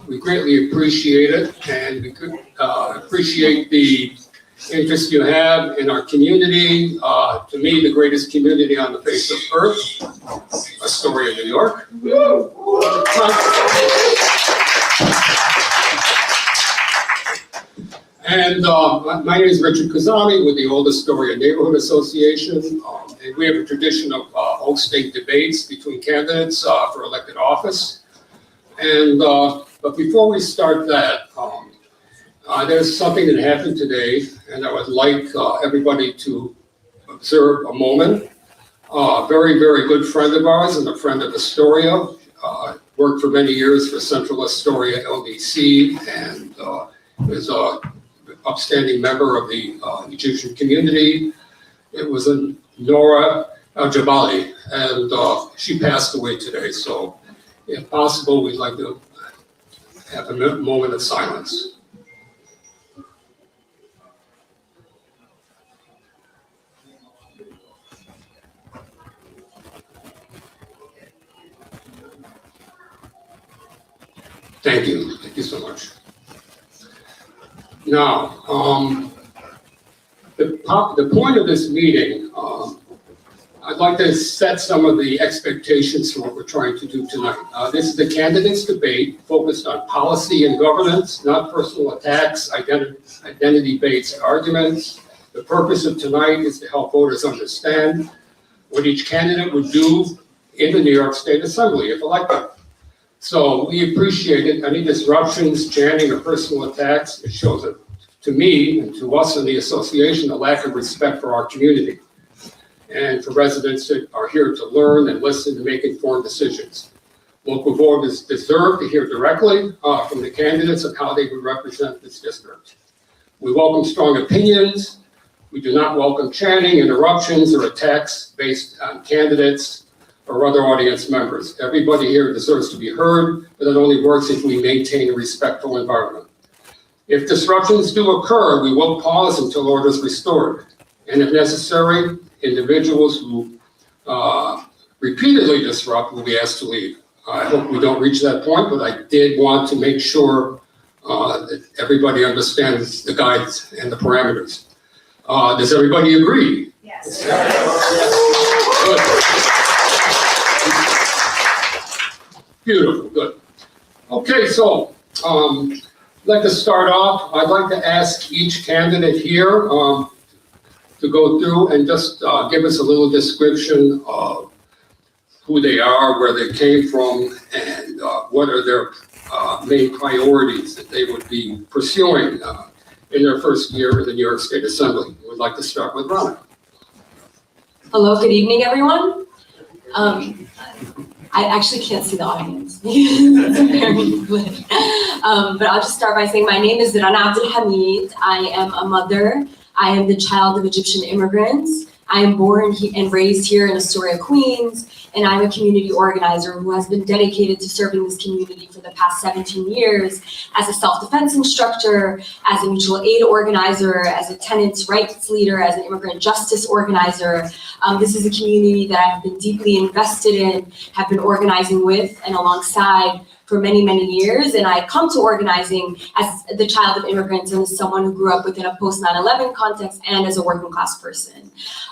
We greatly appreciate it, and we could appreciate the interest you have in our community. To me, the greatest community on the face of earth, Astoria, New York. And my name is Richard Kazami with the Old Astoria Neighborhood Association, and we have a tradition of hosting debates between candidates for elected office. And but before we start that, there's something that happened today, and I would like everybody to observe a moment. A very, very good friend of ours and a friend of Astoria, worked for many years for Central Astoria LDC, and is a upstanding member of the Egyptian community. It was Nora Jobaida, and she passed away today. So, if possible, we'd like to have a moment of silence. Thank you. Thank you so much. Now, the point of this meeting, I'd like to set some of the expectations for what we're trying to do tonight. This is the candidates' debate focused on policy and governance, not personal attacks, identity-based arguments. The purpose of tonight is to help voters understand what each candidate would do in the New York State Assembly if elected. So we appreciate it. Any disruptions, chanting, or personal attacks, it shows it to me and to us in the association a lack of respect for our community and for residents that are here to learn and listen and make informed decisions. Local voters deserve to hear directly from the candidates on how they would represent this district. We welcome strong opinions. We do not welcome chanting, interruptions, or attacks based on candidates or other audience members. Everybody here deserves to be heard, but it only works if we maintain a respectful environment. If disruptions do occur, we will pause until order is restored. And if necessary, individuals who repeatedly disrupt will be asked to leave. I hope we don't reach that point, but I did want to make sure that everybody understands the guides and the parameters. Does everybody agree? Yes. Good. Beautiful, good. Okay, so I'd like to start off. I'd like to ask each candidate here to go through and just give us a little description of who they are, where they came from, and what are their main priorities that they would be pursuing in their first year in the New York State Assembly. We'd like to start with Rana. Hello, good evening, everyone. I actually can't see the audience. It's very lit. But I'll just start by saying my name is Rana Abdulhamid. I am a mother. I am the child of Egyptian immigrants. I am born and raised here in Astoria, Queens, and I'm a community organizer who has been dedicated to serving this community for the past 17 years as a self-defense instructor, as a mutual aid organizer, as a tenants' rights leader, as an immigrant justice organizer. This is a community that I've been deeply invested in, have been organizing with and alongside for many, many years. And I come to organizing as the child of immigrants and as someone who grew up within a post 9/11 context and as a working class person.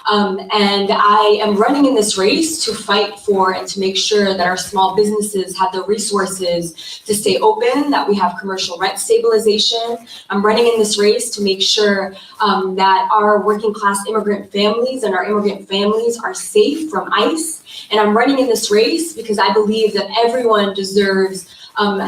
And I am running in this race to fight for and to make sure that our small businesses have the resources to stay open, that we have commercial rent stabilization. I'm running in this race to make sure that our working class immigrant families and our immigrant families are safe from ICE. And I'm running in this race because I believe that everyone deserves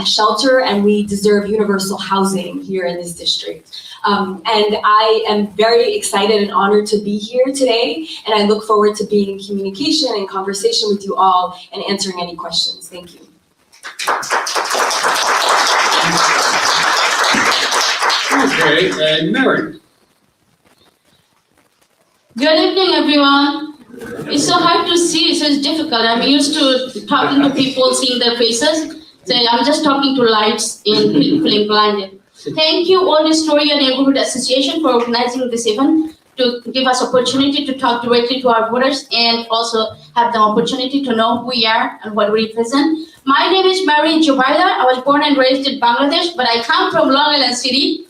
shelter and we deserve universal housing here in this district. And I am very excited and honored to be here today. And I look forward to being in communication and conversation with you all and answering any questions. Thank you. Okay, and Mary. Good evening, everyone. It's so hard to see, so it's difficult. I'm used to talking to people, seeing their faces. So I'm just talking to lights and feeling blinded. Thank you, Old Astoria Neighborhood Association, for organizing this event to give us opportunity to talk directly to our voters and also have the opportunity to know who we are and what we represent. My name is Jobaida. I was born and raised in Bangladesh, but I come from Long Island City,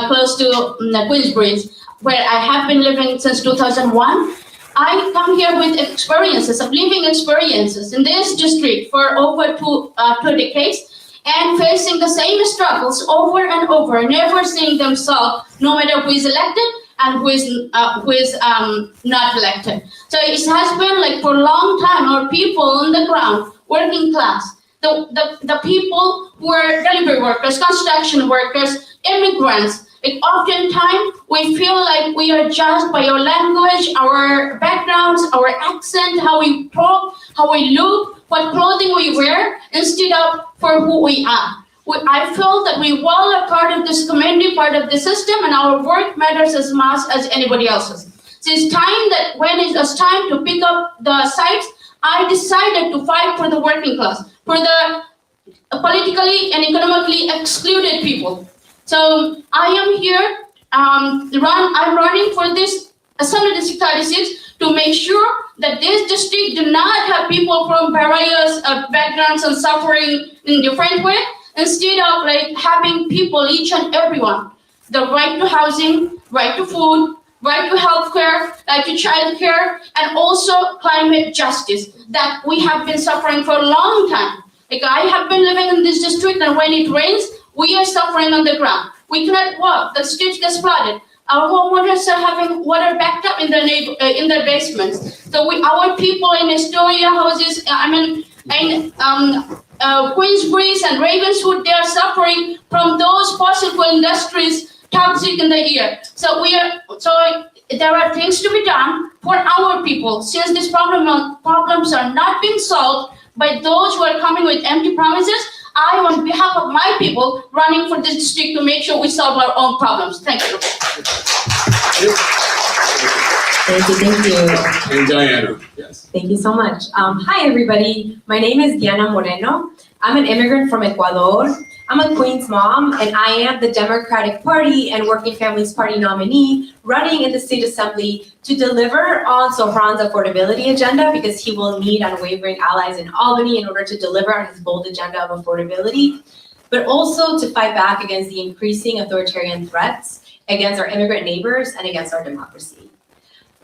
close to Queensbridge, where I have been living since 2001. I come here with experiences, of living experiences in this district for over two decades, and facing the same struggles over and over, never seeing themselves, no matter who is elected and who is not elected. So it has been like for a long time, our people on the ground, working class, the people who are delivery workers, construction workers, immigrants, like oftentimes we feel like we are judged by our language, our backgrounds, our accent, how we talk, how we look, what clothing we wear, instead of for who we are. I feel that we all are part of this community, part of the system, and our work matters as much as anybody else's. So it's time that when it was time to pick up the sites, I decided to fight for the working class, for the politically and economically excluded people. So I am here, I'm running for this Assembly District 36 to make sure that this district do not have people from various backgrounds and suffering in different way. Instead of like having people, each and everyone, the right to housing, right to food, right to healthcare, right to childcare, and also climate justice that we have been suffering for a long time. Like I have been living in this district, and when it rains, we are suffering on the ground. We cannot walk. The streets get flooded. Our homeowners are having water backed up in their basements. So our people in Astoria houses, Queensbridge and Ravenswood, they are suffering from those fossil fuel industries toxic in the air. So there are things to be done for our people, since these problems are not being solved by those who are coming with empty promises. I, on behalf of my people, running for this district to make sure we solve our own problems. Thank you. Thank you. And Diana, yes. Thank you so much. Hi, everybody. My name is Diana Moreno. I'm an immigrant from Ecuador. I'm a Queens mom, and I am the Democratic Party and Working Families Party nominee running in the State Assembly to deliver on Zohran's affordability agenda, because he will need unwavering allies in Albany in order to deliver on his bold agenda of affordability, but also to fight back against the increasing authoritarian threats against our immigrant neighbors and against our democracy.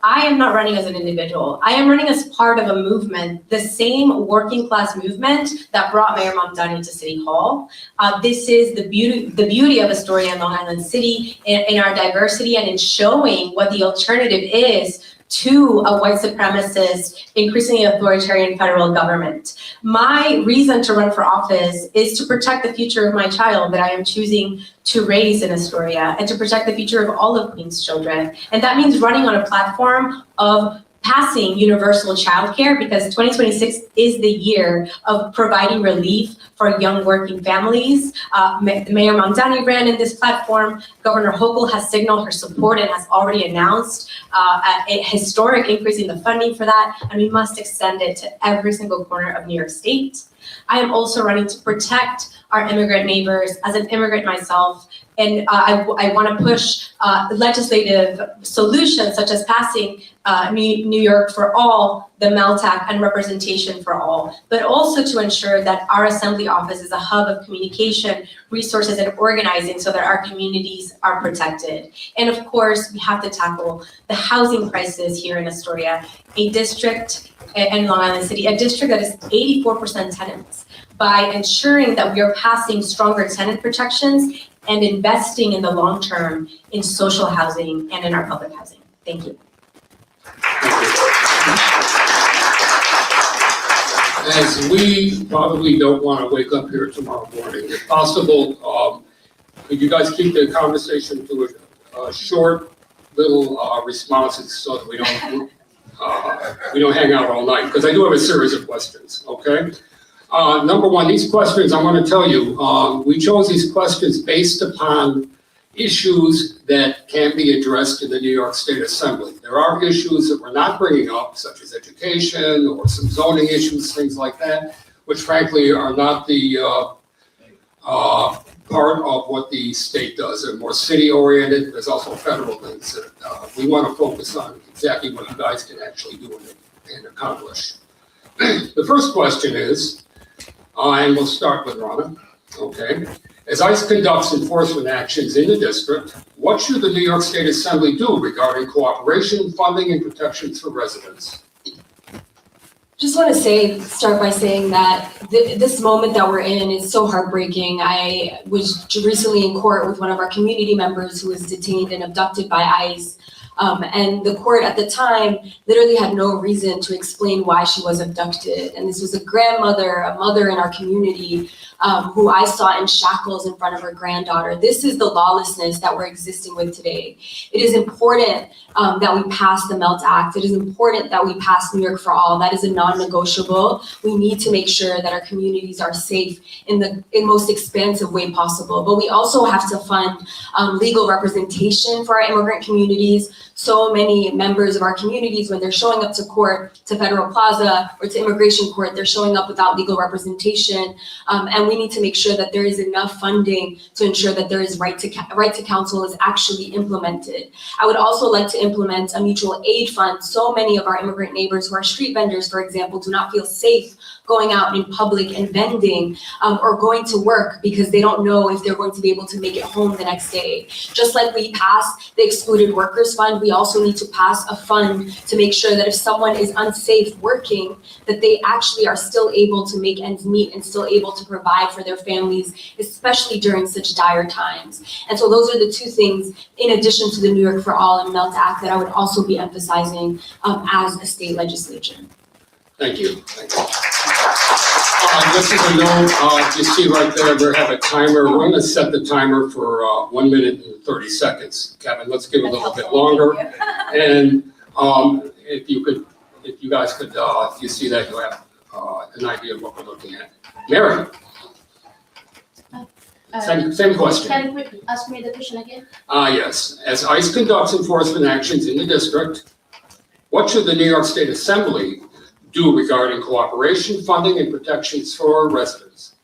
I am not running as an individual. I am running as part of a movement, the same working class movement that brought Mayor Mamdani to City Hall. This is the beauty of Astoria and Long Island City in our diversity and in showing what the alternative is to a white supremacist, increasingly authoritarian federal government. My reason to run for office is to protect the future of my child that I am choosing to raise in Astoria, and to protect the future of all of Queens' children. And that means running on a platform of passing universal childcare, because 2026 is the year of providing relief for young working families. Mayor Mamdani ran in this platform. Governor Hochul has signaled her support and has already announced a historic increase in the funding for that, and we must extend it to every single corner of New York State. I am also running to protect our immigrant neighbors as an immigrant myself. And I want to push legislative solutions such as passing New York for All, the MELTAC, and representation for all, but also to ensure that our assembly office is a hub of communication, resources, and organizing so that our communities are protected. And of course, we have to tackle the housing crisis here in Astoria, a district in Long Island City, a district that is 84% tenants, by ensuring that we are passing stronger tenant protections and investing in the long term in social housing and in our public housing. Thank you. As we probably don't want to wake up here tomorrow morning, if possible, could you guys keep the conversation to a short little responses so that we don't hang out all night, because I do have a series of questions, okay? Number one, these questions, I want to tell you, we chose these questions based upon issues that can be addressed in the New York State Assembly. There are issues that we're not bringing up, such as education or some zoning issues, things like that, which frankly are not the part of what the state does. They're more city-oriented. There's also federal things that we want to focus on exactly what you guys can actually do and accomplish. The first question is, And we'll start with Rana. Okay. As ICE conducts enforcement actions in the district, what should the New York State Assembly do regarding cooperation, funding, and protections for residents? Just want to start by saying that this moment that we're in is so heartbreaking. I was recently in court with one of our community members who was detained and abducted by ICE. And the court at the time literally had no reason to explain why she was abducted. And this was a grandmother, a mother in our community, who I saw in shackles in front of her granddaughter. This is the lawlessness that we're existing with today. It is important that we pass the MELT Act. It is important that we pass New York for All. That is a non-negotiable. We need to make sure that our communities are safe in the most expansive way possible. But we also have to fund legal representation for our immigrant communities. So many members of our communities, when they're showing up to court, to Federal Plaza or to immigration court, they're showing up without legal representation. And we need to make sure that there is enough funding to ensure that there is right to counsel is actually implemented. I would also like to implement a mutual aid fund. So many of our immigrant neighbors who are street vendors, for example, do not feel safe going out in public and vending or going to work because they don't know if they're going to be able to make it home the next day. Just like we passed the Excluded Workers Fund, we also need to pass a fund to make sure that if someone is unsafe working, that they actually are still able to make ends meet and still able to provide for their families, especially during such dire times. And so those are the two things, in addition to the New York for All and MELT Act, that I would also be emphasizing as a state legislature. Thank you. Thank you. This is a note, you see right there, we have a timer. We're going to set the timer for 1 minute and 30 seconds. Kevin, let's give it a little bit longer. And if you guys could, if you see that, you have an idea of what we're looking at. Mary? Same question. Can you ask me the question again? Yes. As ICE conducts enforcement actions in the district, what should the New York State Assembly do regarding cooperation, funding, and protections for residents?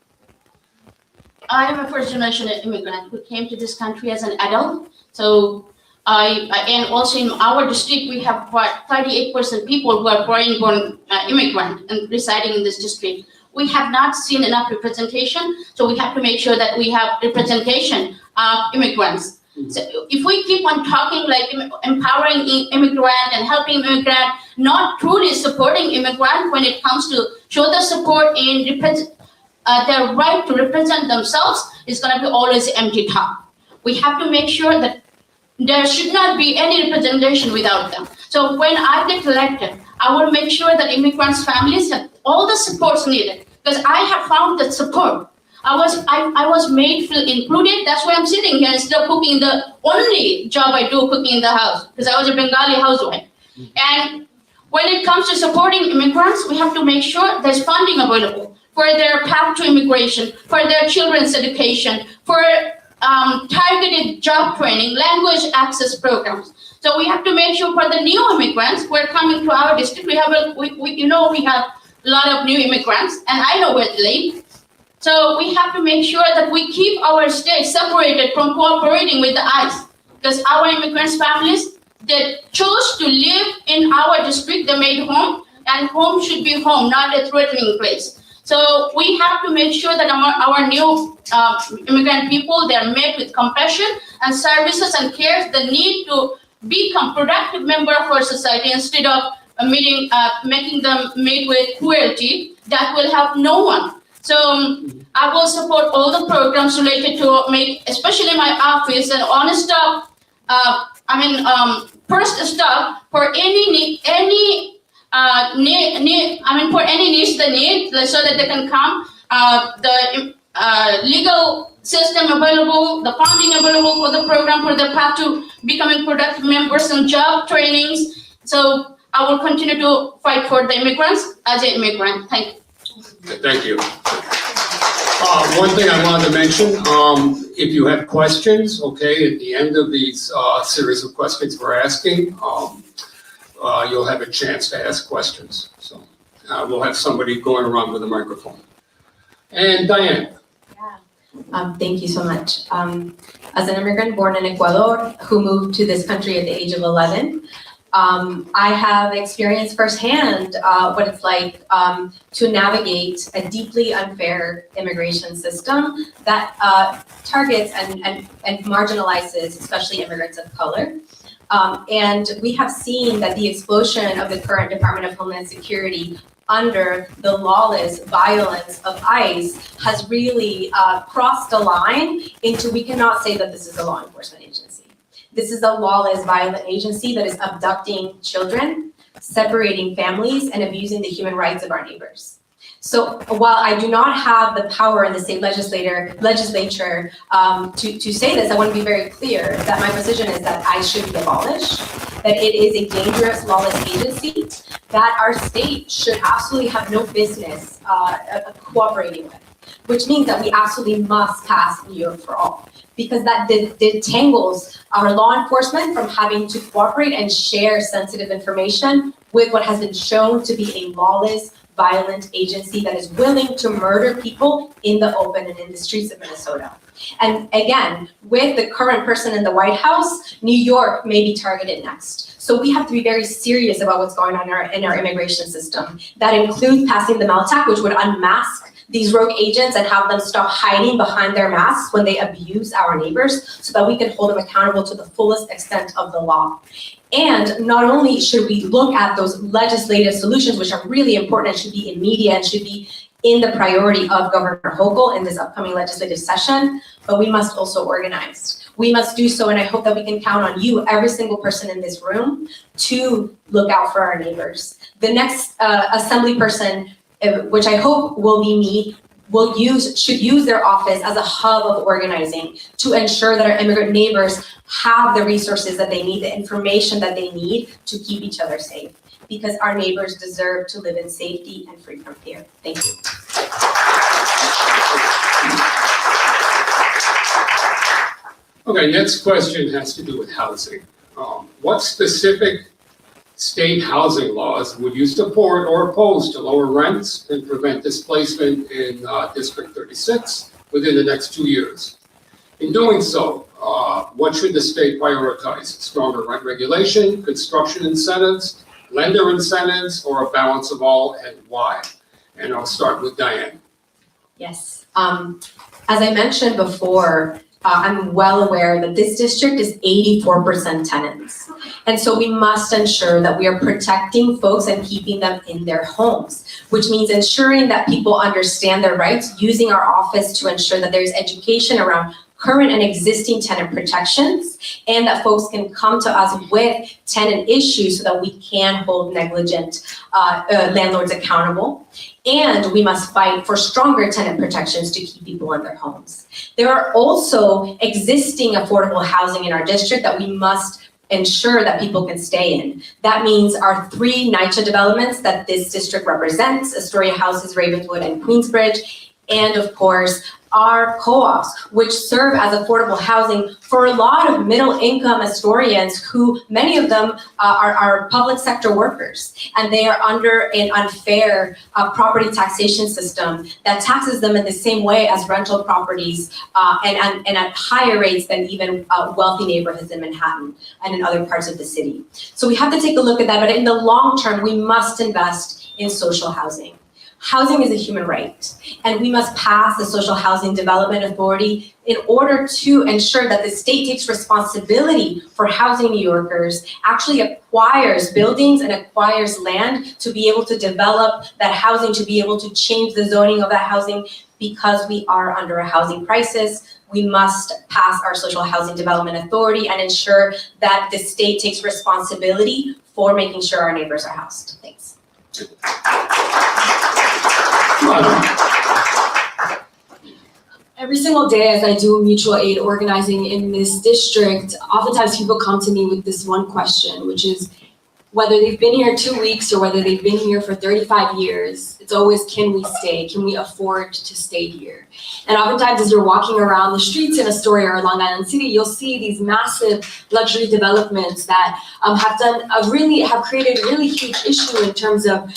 I am a first-generation immigrant who came to this country as an adult. So and also in our district, we have 38% people who are foreign-born immigrant and residing in this district. We have not seen enough representation, so we have to make sure that we have representation of immigrants. So if we keep on talking like empowering immigrant and helping immigrant, not truly supporting immigrant when it comes to show the support in their right to represent themselves, is going to be always empty talk. We have to make sure that there should not be any representation without them. So when I get elected, I will make sure that immigrants' families have all the supports needed, because I have found that support. I was made feel included. That's why I'm sitting here instead of cooking. The only job I do cooking in the house, because I was a Bengali housewife. And when it comes to supporting immigrants, we have to make sure there's funding available for their path to immigration, for their children's education, for targeted job training, language access programs. So we have to make sure for the new immigrants who are coming to our district, we have a lot of new immigrants, and I know where they live. So we have to make sure that we keep our state separated from cooperating with the ICE, because our immigrants' families, they chose to live in our district, they made home, and home should be home, not a threatening place. So we have to make sure that our new immigrant people, they are met with compassion and services and care. They need to become productive member of our society instead of making them meet with cruelty that will help no one. So I will support all the programs related to make, especially my office, and honest stuff. First stop for any need, for any needs they need, so that they can come. The legal system available, the funding available for the program, for the path to becoming productive members and job trainings. So I will continue to fight for the immigrants as an immigrant. Thank you. Thank you. One thing I wanted to mention, if you have questions, okay, at the end of these series of questions we're asking, you'll have a chance to ask questions. So we'll have somebody going around with a microphone. And Diane. Thank you so much. As an immigrant born in Ecuador who moved to this country at the age of 11, I have experienced firsthand what it's like to navigate a deeply unfair immigration system that targets and marginalizes especially immigrants of color. And we have seen that the explosion of the current Department of Homeland Security under the lawless violence of ICE has really crossed a line into, we cannot say that this is a law enforcement agency. This is a lawless, violent agency that is abducting children, separating families, and abusing the human rights of our neighbors. So while I do not have the power in the state legislature to say this, I want to be very clear that my position is that ICE should be abolished, that it is a dangerous, lawless agency that our state should absolutely have no business cooperating with, which means that we absolutely must pass New York for All, because that detangles our law enforcement from having to cooperate and share sensitive information with what has been shown to be a lawless, violent agency that is willing to murder people in the open and in the streets of Minnesota. And again, with the current person in the White House, New York may be targeted next. So we have to be very serious about what's going on in our immigration system. That includes passing the MALTAC, which would unmask these rogue agents and have them stop hiding behind their masks when they abuse our neighbors, so that we can hold them accountable to the fullest extent of the law. And not only should we look at those legislative solutions, which are really important and should be immediate and should be in the priority of Governor Hochul in this upcoming legislative session, but we must also organize. We must do so, and I hope that we can count on you, every single person in this room, to look out for our neighbors. The next assembly person, which I hope will be me, should use their office as a hub of organizing to ensure that our immigrant neighbors have the resources that they need, the information that they need to keep each other safe, because our neighbors deserve to live in safety and free from fear. Thank you. Okay, next question has to do with housing. What specific state housing laws would you support or oppose to lower rents and prevent displacement in District 36 within the next 2 years? In doing so, what should the state prioritize? Stronger rent regulation, construction incentives, lender incentives, or a balance of all, and why? And I'll start with Diane. Yes. As I mentioned before, I'm well aware that this district is 84% tenants. And so we must ensure that we are protecting folks and keeping them in their homes, which means ensuring that people understand their rights, using our office to ensure that there's education around current and existing tenant protections, and that folks can come to us with tenant issues so that we can hold negligent landlords accountable. And we must fight for stronger tenant protections to keep people in their homes. There are also existing affordable housing in our district that we must ensure that people can stay in. That means our 3 NYCHA developments that this district represents, Astoria Houses, Ravenswood, and Queensbridge, and of course, our co-ops, which serve as affordable housing for a lot of middle-income Astorians who, many of them are public sector workers, and they are under an unfair property taxation system that taxes them in the same way as rental properties and at higher rates than even wealthy neighborhoods in Manhattan and in other parts of the city. So we have to take a look at that, but in the long term, we must invest in social housing. Housing is a human right, and we must pass the Social Housing Development Authority in order to ensure that the state takes responsibility for housing New Yorkers, actually acquires buildings and acquires land to be able to develop that housing, to be able to change the zoning of that housing, because we are under a housing crisis. We must pass our Social Housing Development Authority and ensure that the state takes responsibility for making sure our neighbors are housed. Thanks. Every single day as I do mutual aid organizing in this district, oftentimes people come to me with this one question, which is whether they've been here 2 weeks or whether they've been here for 35 years, it's always, can we stay? Can we afford to stay here? And oftentimes as you're walking around the streets in Astoria or Long Island City, you'll see these massive luxury developments that have created a really huge issue in terms of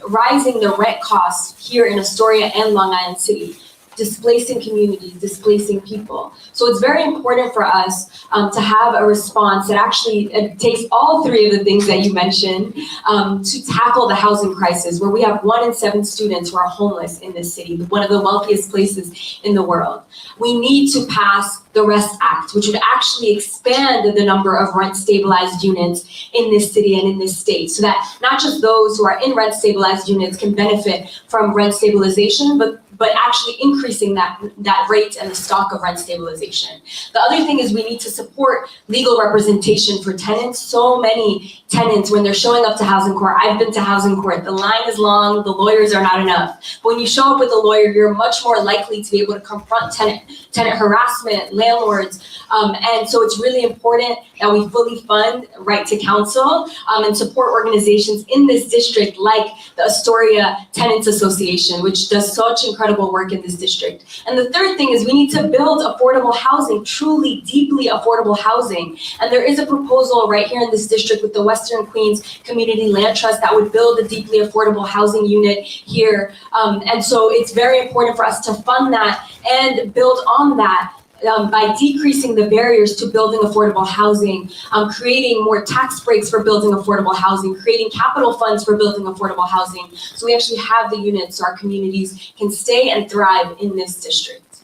rising the rent costs here in Astoria and Long Island City. displacing communities, displacing people. So it's very important for us to have a response that actually takes all three of the things that you mentioned to tackle the housing crisis, where we have 1 in 7 students who are homeless in this city, one of the wealthiest places in the world. We need to pass the REST Act, which would actually expand the number of rent-stabilized units in this city and in this state, so that not just those who are in rent-stabilized units can benefit from rent stabilization, but actually increasing that rate and the stock of rent stabilization. The other thing is we need to support legal representation for tenants. So many tenants, when they're showing up to housing court, I've been to housing court, the line is long, the lawyers are not enough. But when you show up with a lawyer, you're much more likely to be able to confront tenant harassment, landlords, and so it's really important that we fully fund right to counsel and support organizations in this district like the Astoria Tenants Association, which does such incredible work in this district. And the third thing is we need to build affordable housing, truly, deeply affordable housing. And there is a proposal right here in this district with the Western Queens Community Land Trust that would build a deeply affordable housing unit here. And so it's very important for us to fund that and build on that by decreasing the barriers to building affordable housing, creating more tax breaks for building affordable housing, creating capital funds for building affordable housing. So we actually have the units so our communities can stay and thrive in this district.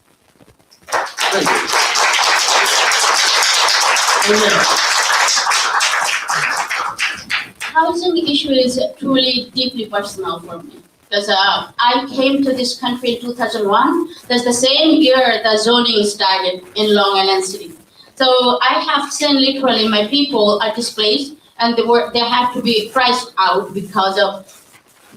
Thank you. Amen. Housing issue is truly deeply personal for me. Because I came to this country in 2001. That's the same year the zoning started in Long Island City. So I have seen literally my people are displaced and they have to be priced out because of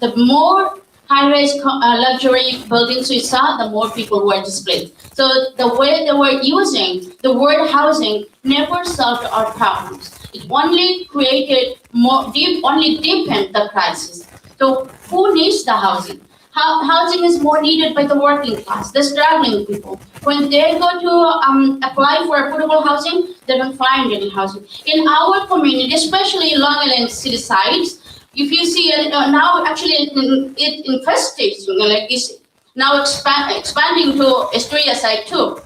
the more high-rise luxury buildings we saw, the more people were displaced. So the way they were using the word housing never solved our problems. It only created only deepened the crisis. So who needs the housing? Housing is more needed by the working class, the struggling people. When they go to apply for affordable housing, they don't find any housing. In our community, especially Long Island City sites, if you see now actually it infestation, like it's now expanding to Astoria side too.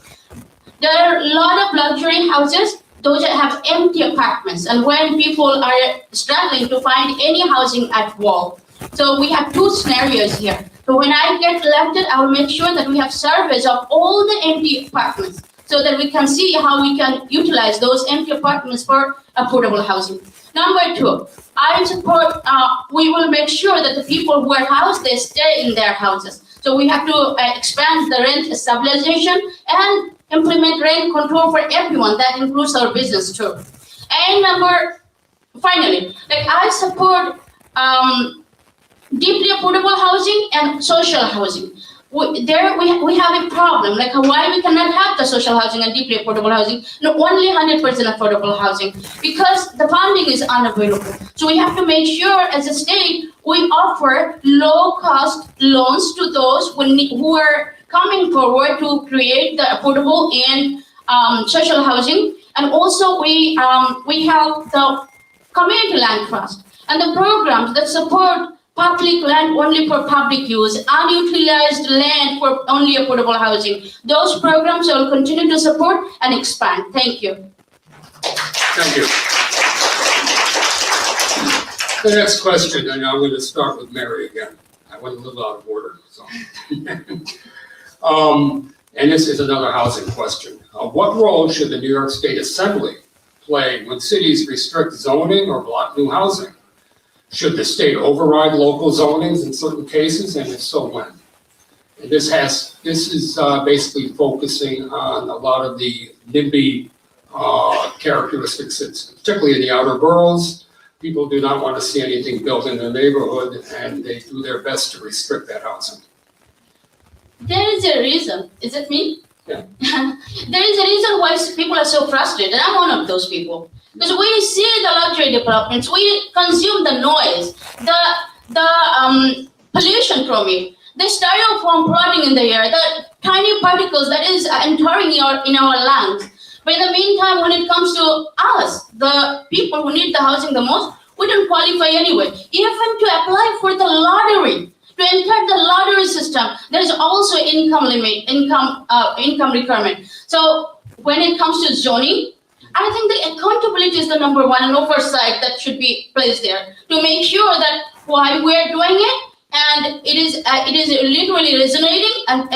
There are a lot of luxury houses, those that have empty apartments, and when people are struggling to find any housing at all. So we have two scenarios here. So when I get elected, I will make sure that we have surveys of all the empty apartments so that we can see how we can utilize those empty apartments for affordable housing. Number two, I support, we will make sure that the people who are housed, they stay in their houses. So we have to expand the rent stabilization and implement rent control for everyone. That includes our business too. And finally, I support deeply affordable housing and social housing. We have a problem, like why we cannot have the social housing and deeply affordable housing, no, only 100% affordable housing, because the funding is unavailable. So we have to make sure as a state, we offer low-cost loans to those who are coming forward to create the affordable and social housing. And also we have the community land trust and the programs that support public land only for public use, unutilized land for only affordable housing. Those programs I will continue to support and expand. Thank you. Thank you. The next question, and I'm going to start with Mary again. I went a little out of order. So. And this is another housing question. What role should the New York State Assembly play when cities restrict zoning or block new housing? Should the state override local zonings in certain cases, and if so, when? And this is basically focusing on a lot of the NIMBY characteristics, particularly in the outer boroughs. People do not want to see anything built in their neighborhood, and they do their best to restrict that housing. There is a reason. Is it me? Yeah. There is a reason why people are so frustrated. I'm one of those people. Because we see the luxury developments, we consume the noise, the pollution from it, the styrofoam floating in the air, the tiny particles that is entering in our lungs. But in the meantime, when it comes to us, the people who need the housing the most, we don't qualify anyway. Even to apply for the lottery, To enter the lottery system, there is also income limit, income requirement. So when it comes to zoning, I think the accountability is the number one and oversight that should be placed there to make sure that while we're doing it, and it is literally resonating and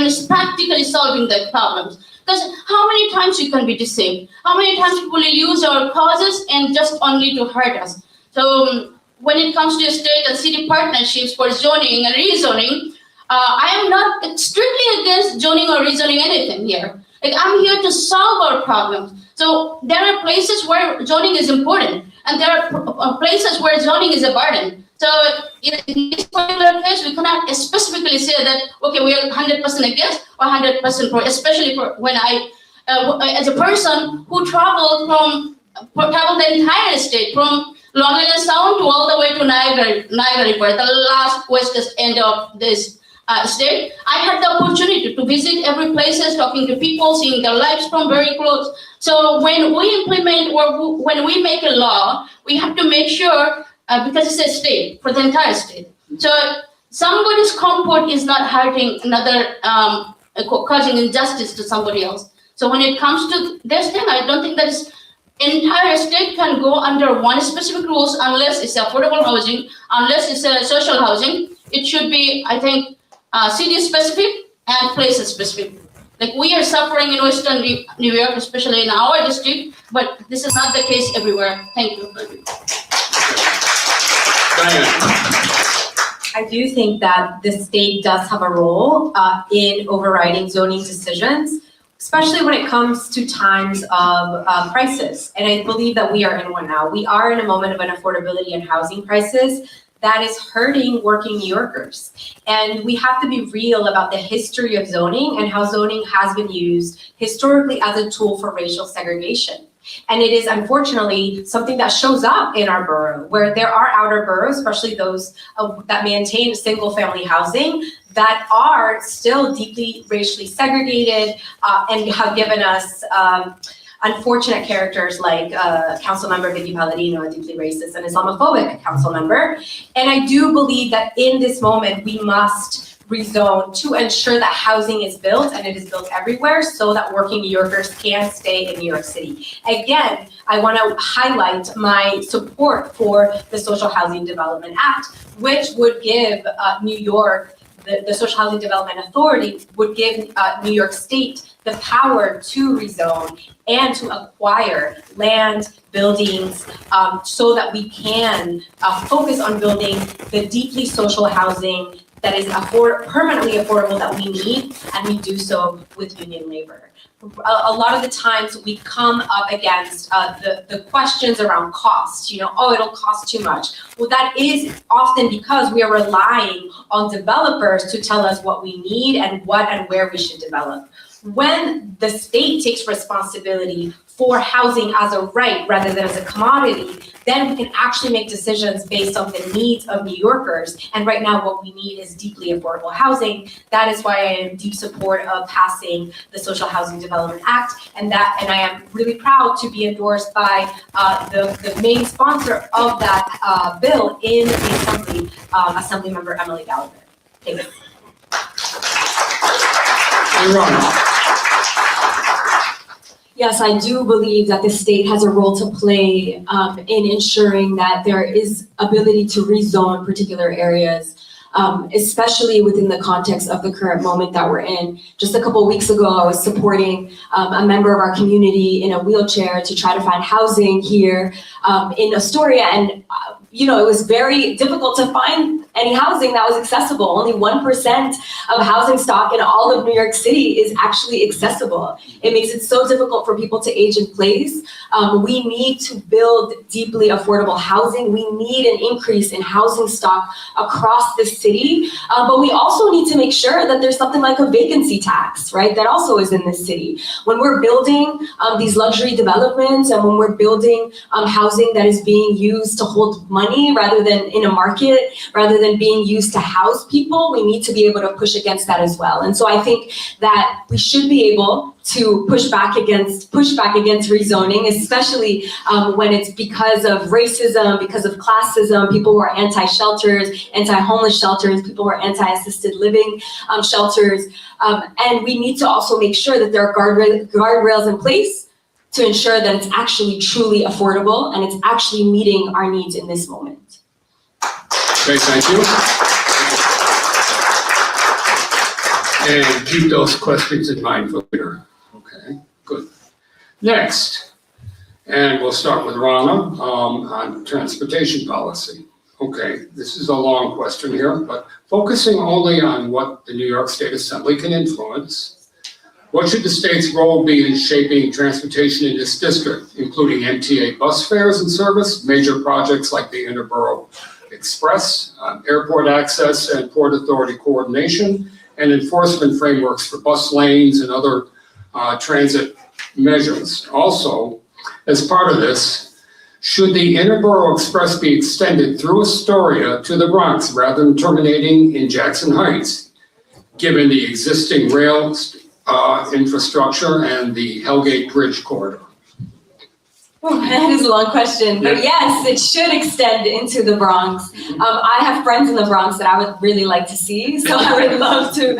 it's practically solving the problems. Because how many times you can be deceived? How many times people will use our causes and just only to hurt us? So when it comes to state and city partnerships for zoning and rezoning, I am not strictly against zoning or rezoning anything here. Like, I'm here to solve our problems. So there are places where zoning is important, and there are places where zoning is a burden. So in this particular case, we cannot specifically say that, okay, we are 100% against or 100% for, especially for when I, as a person who traveled the entire state, from Long Island Sound to all the way to Niagara River, the last western end of this state. I had the opportunity to visit every places, talking to people, seeing their lives from very close. So when we implement or when we make a law, we have to make sure, because it's a state, for the entire state. So somebody's comfort is not hurting another, causing injustice to somebody else. So when it comes to this thing, I don't think that entire state can go under one specific rules unless it's affordable housing, unless it's a social housing. It should be, I think, city specific and place specific. Like, we are suffering in Western New York, especially in our district, but this is not the case everywhere. Thank you. I do think that the state does have a role in overriding zoning decisions, especially when it comes to times of crisis. And I believe that we are in one now. We are in a moment of an affordability and housing crisis that is hurting working New Yorkers. And we have to be real about the history of zoning and how zoning has been used historically as a tool for racial segregation. And it is unfortunately something that shows up in our borough, where there are outer boroughs, especially those that maintain single family housing, that are still deeply racially segregated and have given us unfortunate characters like Councilmember Vicky Palladino, a deeply racist and Islamophobic council member. And I do believe that in this moment, we must rezone to ensure that housing is built, and it is built everywhere, so that working New Yorkers can stay in New York City. Again, I want to highlight my support for the Social Housing Development Act, which would give New York, the Social Housing Development Authority would give New York State the power to rezone and to acquire land, buildings, so that we can focus on building the deeply social housing that is permanently affordable that we need, and we do so with union labor. A lot of the times we come up against the questions around cost, oh, it'll cost too much. Well, that is often because we are relying on developers to tell us what we need and what and where we should develop. When the state takes responsibility for housing as a right rather than as a commodity, then we can actually make decisions based on the needs of New Yorkers. And right now what we need is deeply affordable housing. That is why I am in deep support of passing the Social Housing Development Act, and I am really proud to be endorsed by the main sponsor of that bill in the Assembly, Assemblymember Emily Gallagher. Thank you. Rana. Yes, I do believe that the state has a role to play in ensuring that there is ability to rezone particular areas, especially within the context of the current moment that we're in. Just a couple of weeks ago, I was supporting a member of our community in a wheelchair to try to find housing here in Astoria, and it was very difficult to find any housing that was accessible. Only 1% of housing stock in all of New York City is actually accessible. It makes it so difficult for people to age in place. We need to build deeply affordable housing. We need an increase in housing stock across the city, but we also need to make sure that there's something like a vacancy tax, right? That also is in this city. When we're building these luxury developments, and when we're building housing that is being used to hold money rather than in a market, rather than being used to house people, we need to be able to push against that as well. And so I think that we should be able to push back against rezoning, especially when it's because of racism, because of classism, people who are anti-shelters, anti-homeless shelters, people who are anti-assisted living shelters. And we need to also make sure that there are guardrails in place to ensure that it's actually truly affordable and it's actually meeting our needs in this moment. Okay, thank you. And keep those questions in mind for later. Okay, good. Next, and we'll start with Rana on transportation policy. Okay, this is a long question here, but focusing only on what the New York State Assembly can influence, what should the state's role be in shaping transportation in this district, including MTA bus fares and service, major projects like the Interborough Express, airport access and Port Authority coordination, and enforcement frameworks for bus lanes and other transit measures? Also, as part of this, should the Interborough Express be extended through Astoria to the Bronx rather than terminating in Jackson Heights, given the existing rail infrastructure and the Hellgate Bridge corridor? Oh, that is a long question, but yes, it should extend into the Bronx. I have friends in the Bronx that I would really like to see, so I would love to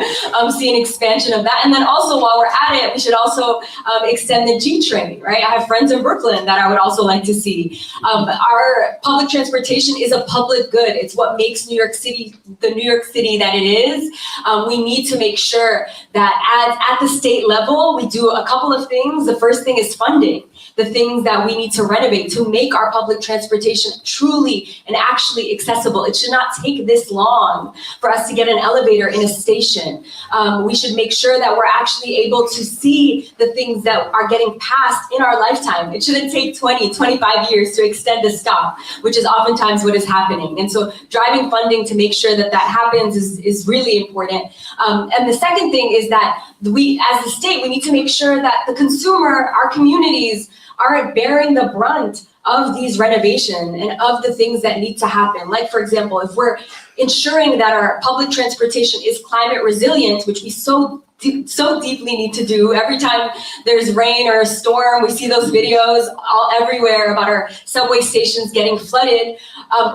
see an expansion of that. And then also, while we're at it, we should also extend the G train, right? I have friends in Brooklyn that I would also like to see. Our public transportation is a public good. It's what makes New York City the New York City that it is. We need to make sure that at the state level, we do a couple of things. The first thing is funding. The things that we need to renovate to make our public transportation truly and actually accessible. It should not take this long for us to get an elevator in a station. We should make sure that we're actually able to see the things that are getting passed in our lifetime. It shouldn't take 20, 25 years to extend a stop, which is oftentimes what is happening. And so driving funding to make sure that that happens is really important. And the second thing is that we, as a state, we need to make sure that the consumer, our communities, are bearing the brunt of these renovations and of the things that need to happen. Like, for example, if we're ensuring that our public transportation is climate resilient, which we so deeply need to do. Every time there's rain or a storm, we see those videos all everywhere about our subway stations getting flooded.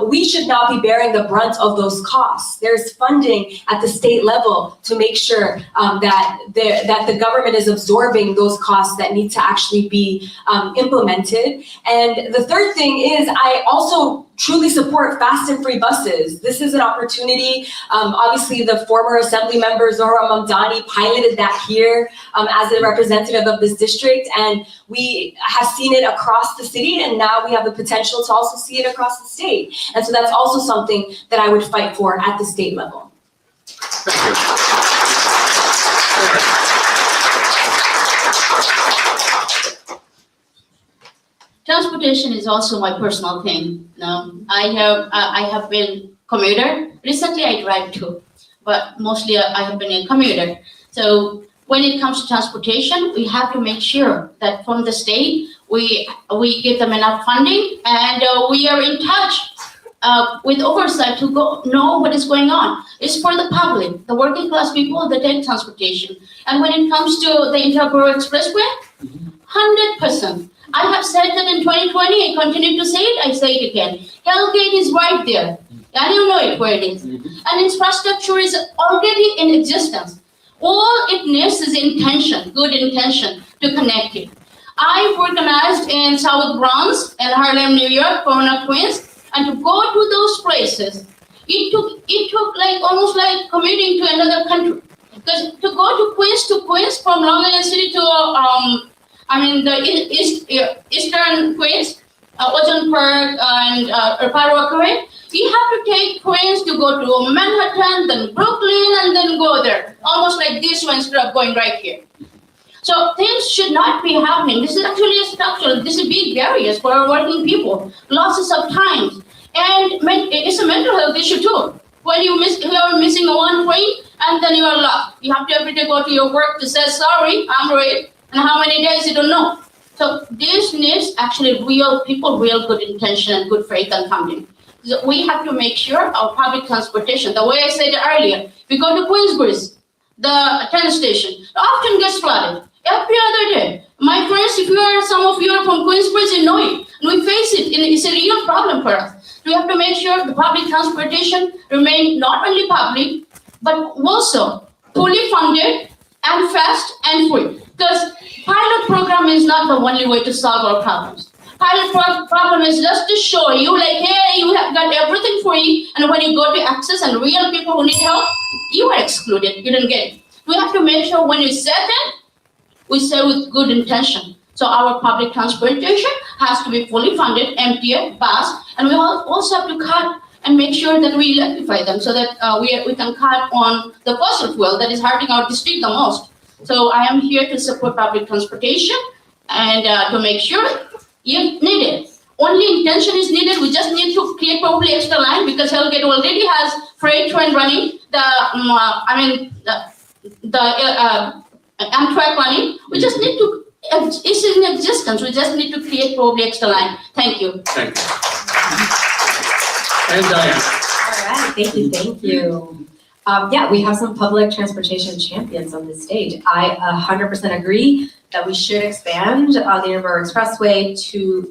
We should not be bearing the brunt of those costs. There's funding at the state level to make sure that the government is absorbing those costs that need to actually be implemented. And the third thing is, I also truly support fast and free buses. This is an opportunity. Obviously, the former assembly member Zohra Mamdani piloted that here as a representative of this district, and we have seen it across the city, and now we have the potential to also see it across the state. And so that's also something that I would fight for at the state level. Thank you. Transportation is also my personal thing. I have been commuter. Recently I drive too, but mostly I have been a commuter. So when it comes to transportation, we have to make sure that from the state, we give them enough funding, and we are in touch with oversight to know what is going on. It's for the public, the working class people that take transportation. And when it comes to the Interborough Expressway, 100%. I have said that in 2020, I continue to say it, I say it again. Hellgate is right there, and you know it where it is. And infrastructure is already in existence. All it needs is intention, good intention to connect it. I organized in South Bronx and Harlem, New York, Corona, Queens, and to go to those places, it took like almost like commuting to another country. Because to go to Queens from Long Island City to the eastern Queens, Ocean Park and Parkway, you have to take Queens to go to Manhattan, then Brooklyn, and then go there. Almost like this one instead of going right here. So things should not be happening. This is actually a structural, this is big barriers for our working people. Losses of time. And it's a mental health issue too. When you are missing one train and then you are lost. You have to every day go to your work to say, sorry, I'm late. And how many days you don't know. So this needs actually real people, real good intention and good faith and funding. we have to make sure our public transportation, the way I said earlier, we go to Queensbridge, the train station, it often gets flooded every other day. My friends, some of you are from Queensbridge, you know it, and we face it, and it's a real problem for us. We have to make sure the public transportation remain not only public, but also fully funded and fast and free. Because pilot program is not the only way to solve our problems. Pilot problem is just to show you, like, hey, you have got everything free, and when you go to access and real people who need help, you are excluded, you didn't get it. We have to make sure when we say that, we say with good intention. So our public transportation has to be fully funded, MTA, bus, and we also have to cut and make sure that we electrify them so that we can cut on the fossil fuel that is hurting our district the most. So I am here to support public transportation and to make sure if needed. Only intention is needed. We just need to create probably extra line because Hellgate already has freight train running. The Amtrak running. We just need to. It's in existence. We just need to create probably extra line. Thank you. Thank you. And Diane. All right, thank you. Yeah, we have some public transportation champions on this stage. I 100% agree that we should expand the Edinburgh Expressway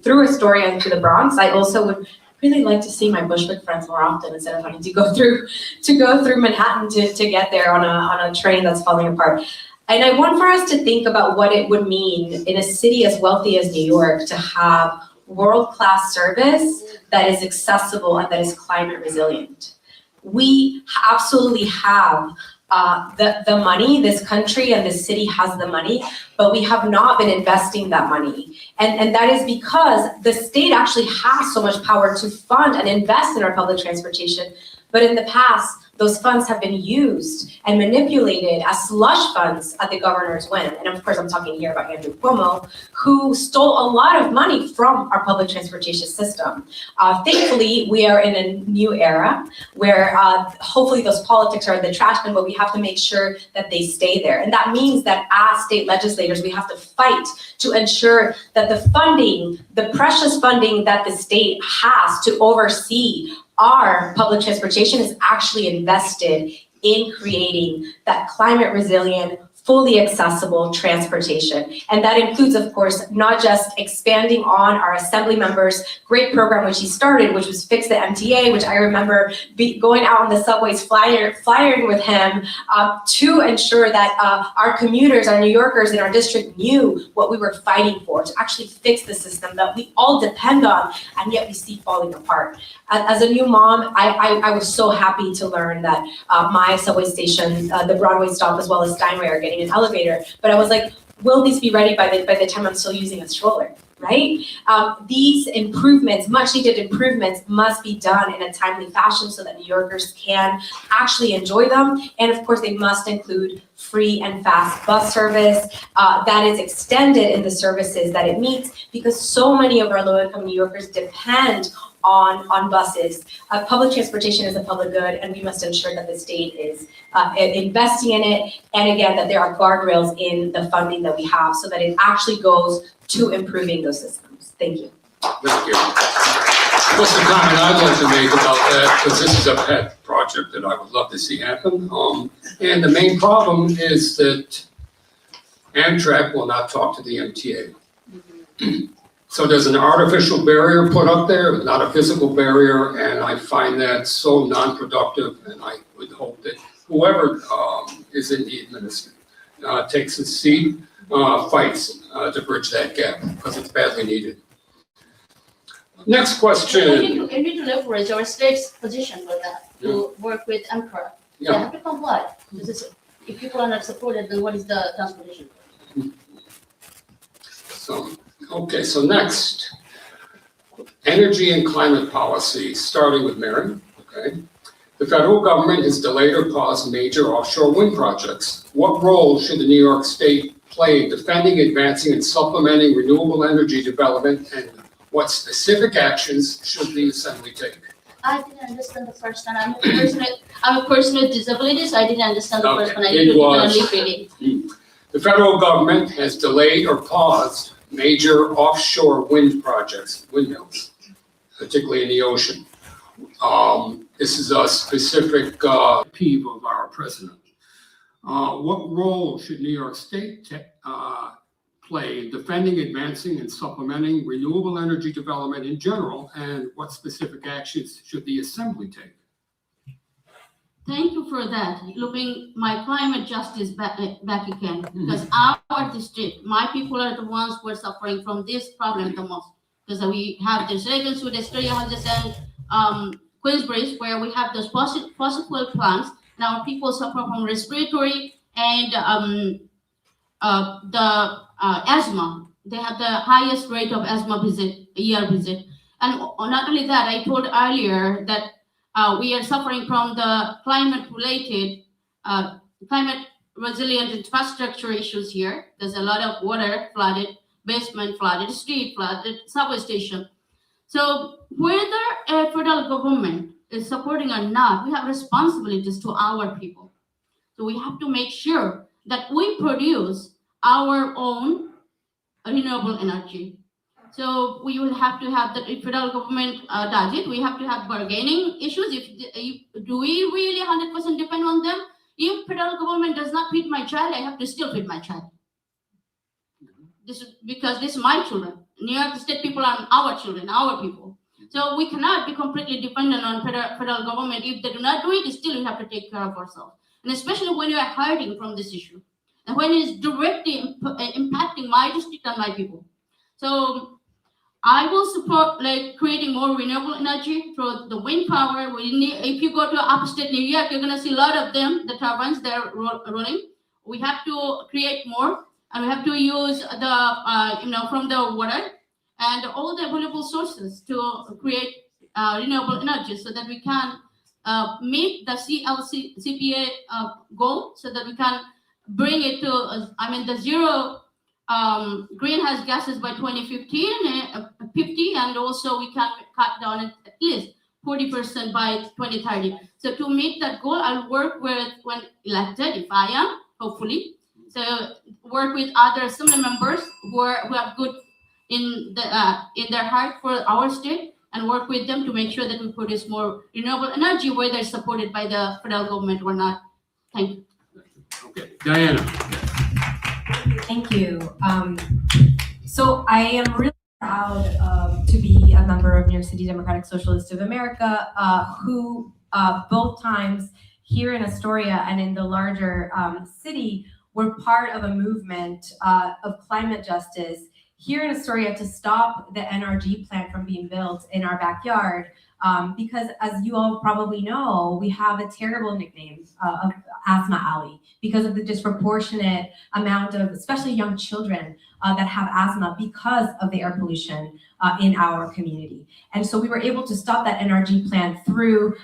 through Astoria and to the Bronx. I also would really like to see my Bushwick friends more often instead of having to go through Manhattan to get there on a train that's falling apart. And I want for us to think about what it would mean in a city as wealthy as New York to have world-class service that is accessible and that is climate resilient. We absolutely have the money, this country and this city has the money, but we have not been investing that money. And that is because the state actually has so much power to fund and invest in our public transportation. But in the past, those funds have been used and manipulated as slush funds at the governor's whim. And of course, I'm talking here about Andrew Cuomo, who stole a lot of money from our public transportation system. Thankfully, we are in a new era where hopefully those politics are the trash bin, but we have to make sure that they stay there. And that means that as state legislators, we have to fight to ensure that the funding, the precious funding that the state has to oversee our public transportation is actually invested in creating that climate resilient, fully accessible transportation. And that includes, of course, not just expanding on our assembly members' great program, which he started, which was Fix the MTA, which I remember going out on the subways, flying with him to ensure that our commuters, our New Yorkers in our district knew what we were fighting for, to actually fix the system that we all depend on, and yet we see falling apart. As a new mom, I was so happy to learn that my subway station, the Broadway stop, as well as Steinway are getting an elevator. But I was like, will these be ready by the time I'm still using a stroller, right? These improvements, much needed improvements, must be done in a timely fashion so that New Yorkers can actually enjoy them. And of course, they must include free and fast bus service that is extended in the services that it meets, because so many of our low-income New Yorkers depend on buses. Public transportation is a public good, and we must ensure that the state is investing in it, and again, that there are guardrails in the funding that we have so that it actually goes to improving those systems. Thank you. Thank you. What's the comment I'd like to make about that, because this is a pet project that I would love to see happen. And the main problem is that Amtrak will not talk to the MTA. So there's an artificial barrier put up there, not a physical barrier, and I find that so non-productive, and I would hope that whoever is in the administration takes a seat, fights to bridge that gap, because it's badly needed. Next question. We need to leverage our state's position for that, to work with Amtrak. They have to comply. If people are not supported, then what is the transportation? Okay, so next, energy and climate policy, starting with Marion, okay? The federal government has delayed or paused major offshore wind projects. What role should the New York State play in defending, advancing, and supplementing renewable energy development, and what specific actions should the Assembly take? I didn't understand the first one. I'm a person with disabilities. I didn't understand the first one. I It was, reading. The federal government has delayed or paused major offshore wind projects, windmills, particularly in the ocean. This is a specific peeve of our president. What role should New York State play in defending, advancing, and supplementing renewable energy development in general, and what specific actions should the Assembly take? Thank you for that. Looking my climate justice back again, because our district, my people are the ones who are suffering from this problem the most. Because we have this Regents with Astoria, and Queensbridge, where we have those fossil fuel plants. Now people suffer from respiratory and the asthma. They have the highest rate of asthma year visit. And not only that, I told earlier that we are suffering from the climate-related, climate-resilient infrastructure issues here. There's a lot of water flooded, basement flooded, street flooded, subway station. So whether a federal government is supporting or not, we have responsibilities to our people. So we have to make sure that we produce our own renewable energy. So we will have to have the federal government does it. We have to have bargaining issues. Do we really 100% depend on them? If federal government does not feed my child, I have to still feed my child. This is because this is my children. New York State people are our children, our people. So we cannot be completely dependent on federal government. If they do not do it, still we have to take care of ourselves. And especially when you are hurting from this issue, and when it is directly impacting my district and my people. So I will support creating more renewable energy through the wind power. If you go to upstate New York, you're gonna see a lot of them, the turbines they're rolling. We have to create more, and we have to use the from the water and all the available sources to create renewable energy, so that we can meet the CPA goal, so that we can bring it to the zero greenhouse gases by 2050, and also we can cut down at least 40% by 2030. So to meet that goal, I'll work with, when elected, if I am, hopefully, so work with other assembly members who have good in their heart for our state, and work with them to make sure that we produce more renewable energy, whether it's supported by the federal government or not. Thank you. Okay, Diana. Thank you. So I am really proud to be a member of New York City Democratic Socialists of America, who both times here in Astoria and in the larger city were part of a movement of climate justice here in Astoria to stop the NRG plant from being built in our backyard. Because as you all probably know, we have a terrible nickname of Asthma Alley because of the disproportionate amount of, especially young children, that have asthma because of the air pollution in our community. And so we were able to stop that NRG plant through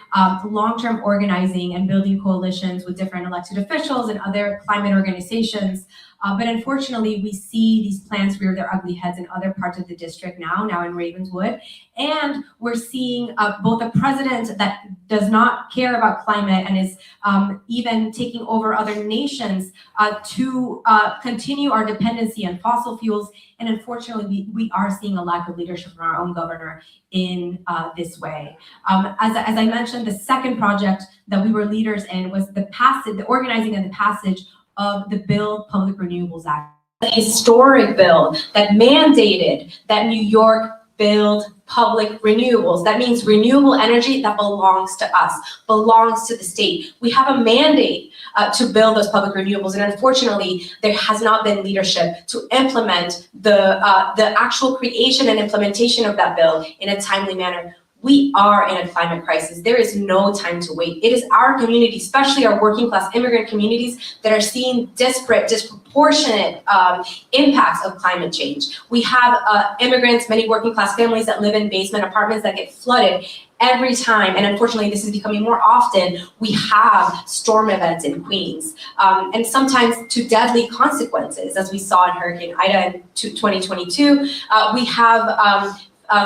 long-term organizing and building coalitions with different elected officials and other climate organizations. But unfortunately, we see these plants rear their ugly heads in other parts of the district now in Ravenswood. And we're seeing both a president that does not care about climate and is even taking over other nations to continue our dependency on fossil fuels. And unfortunately, we are seeing a lack of leadership from our own governor in this way. As I mentioned, the second project that we were leaders in was the organizing and the passage of the Build Public Renewables Act, a historic bill that mandated that New York build public renewables. That means renewable energy that belongs to us, belongs to the state. We have a mandate to build those public renewables, and unfortunately, there has not been leadership to implement the actual creation and implementation of that bill in a timely manner. We are in a climate crisis. There is no time to wait. It is our community, especially our working class immigrant communities, that are seeing disproportionate impacts of climate change. We have immigrants, many working class families that live in basement apartments that get flooded every time, and unfortunately this is becoming more often. We have storm events in Queens, and sometimes to deadly consequences, as we saw in Hurricane Ida in 2022. We have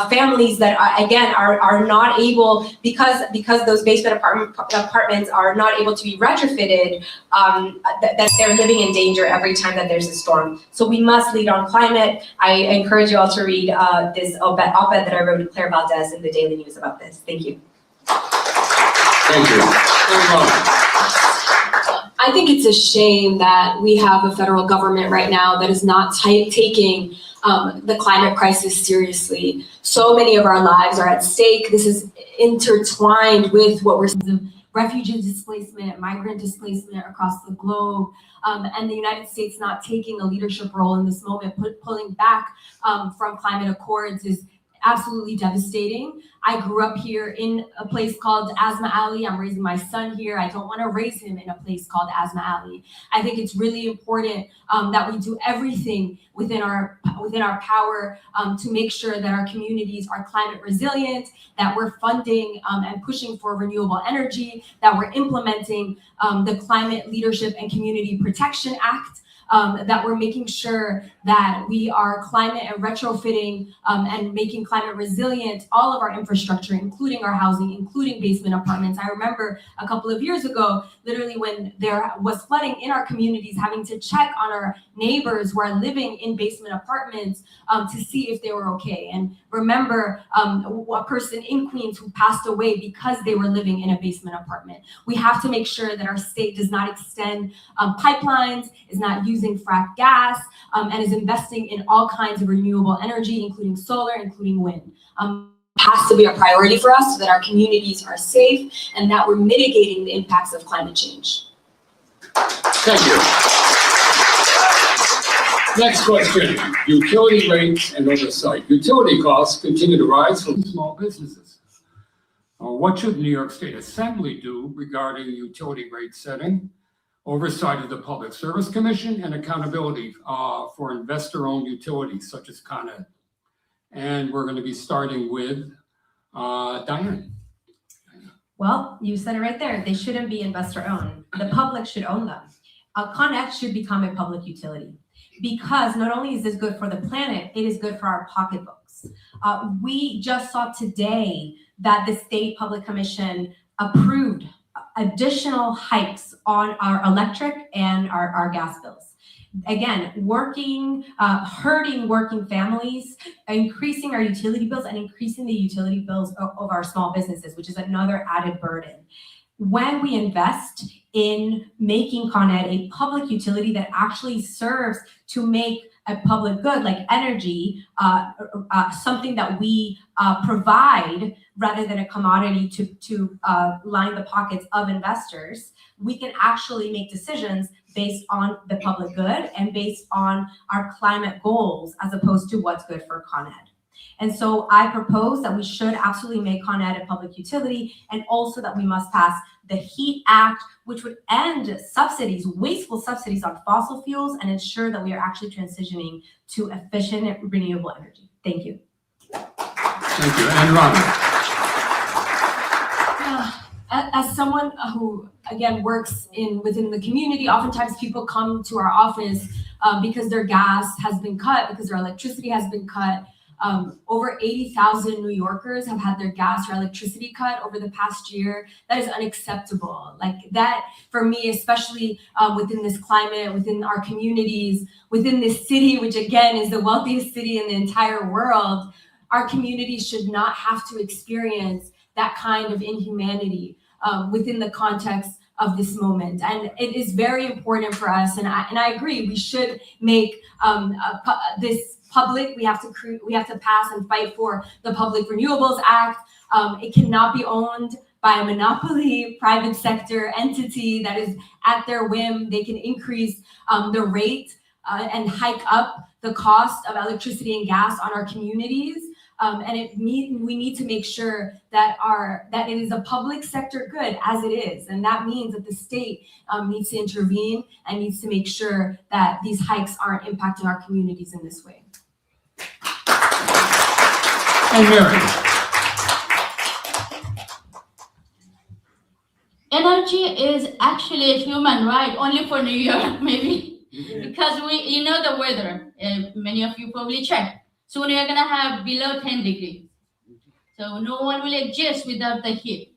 families that are not able, because those basement apartments are not able to be retrofitted, that they're living in danger every time that there's a storm. So we must lead on climate. I encourage you all to read this op-ed that I wrote with Claire Valdez in the Daily News about this. Thank you. Thank you. And Rana. I think it's a shame that we have a federal government right now that is not taking the climate crisis seriously. So many of our lives are at stake. This is intertwined with what we're seeing, refugee displacement, migrant displacement across the globe, and the United States not taking a leadership role in this moment, pulling back from climate accords is absolutely devastating. I grew up here in a place called Asma Alley. I'm raising my son here. I don't want to raise him in a place called Asma Alley. I think it's really important that we do everything within our power to make sure that our communities are climate resilient, that we're funding and pushing for renewable energy, that we're implementing the Climate Leadership and Community Protection Act, that we're making sure that we are climate and retrofitting and making climate resilient all of our infrastructure, including our housing, including basement apartments. I remember a couple of years ago, literally when there was flooding in our communities, having to check on our neighbors who are living in basement apartments to see if they were okay. And remember a person in Queens who passed away because they were living in a basement apartment. We have to make sure that our state does not extend pipelines, is not using frack gas, and is investing in all kinds of renewable energy, including solar, including wind. Has to be a priority for us so that our communities are safe and that we're mitigating the impacts of climate change. Thank you. Next question, utility rates and oversight. Utility costs continue to rise for small businesses. What should New York State Assembly do regarding utility rate setting, oversight of the Public Service Commission, and accountability for investor-owned utilities such as Con Ed? And we're going to be starting with Diane. Well, you said it right there. They shouldn't be investor-owned. The public should own them. Con Ed should become a public utility because not only is this good for the planet, it is good for our pocketbooks. We just saw today that the State Public Commission approved additional hikes on our electric and our gas bills. Again, hurting working families, increasing our utility bills and increasing the utility bills of our small businesses, which is another added burden. When we invest in making Con Ed a public utility that actually serves to make a public good like energy, something that we provide rather than a commodity to line the pockets of investors, we can actually make decisions based on the public good and based on our climate goals as opposed to what's good for Con Ed. And so I propose that we should absolutely make Con Ed a public utility, and also that we must pass the HEAT Act, which would end subsidies, wasteful subsidies on fossil fuels, and ensure that we are actually transitioning to efficient renewable energy. Thank you. Thank you. And Rana. As someone who, again, works within the community, oftentimes people come to our office because their gas has been cut, because their electricity has been cut. Over 80,000 New Yorkers have had their gas or electricity cut over the past year. That is unacceptable. Like that, for me, especially within this climate, within our communities, within this city, which again is the wealthiest city in the entire world, our communities should not have to experience that kind of inhumanity within the context of this moment. And it is very important for us, and I agree, we should make this public. We have to pass and fight for the Public Renewables Act. It cannot be owned by a monopoly private sector entity that is at their whim. They can increase the rate and hike up the cost of electricity and gas on our communities. And we need to make sure that it is a public sector good as it is. And that means that the state needs to intervene and needs to make sure that these hikes aren't impacting our communities in this way. And Mary. Energy is actually a human right, only for New York, maybe. Because you know the weather. Many of you probably check. Soon we are gonna have below 10 degrees. So no one will exist without the heat.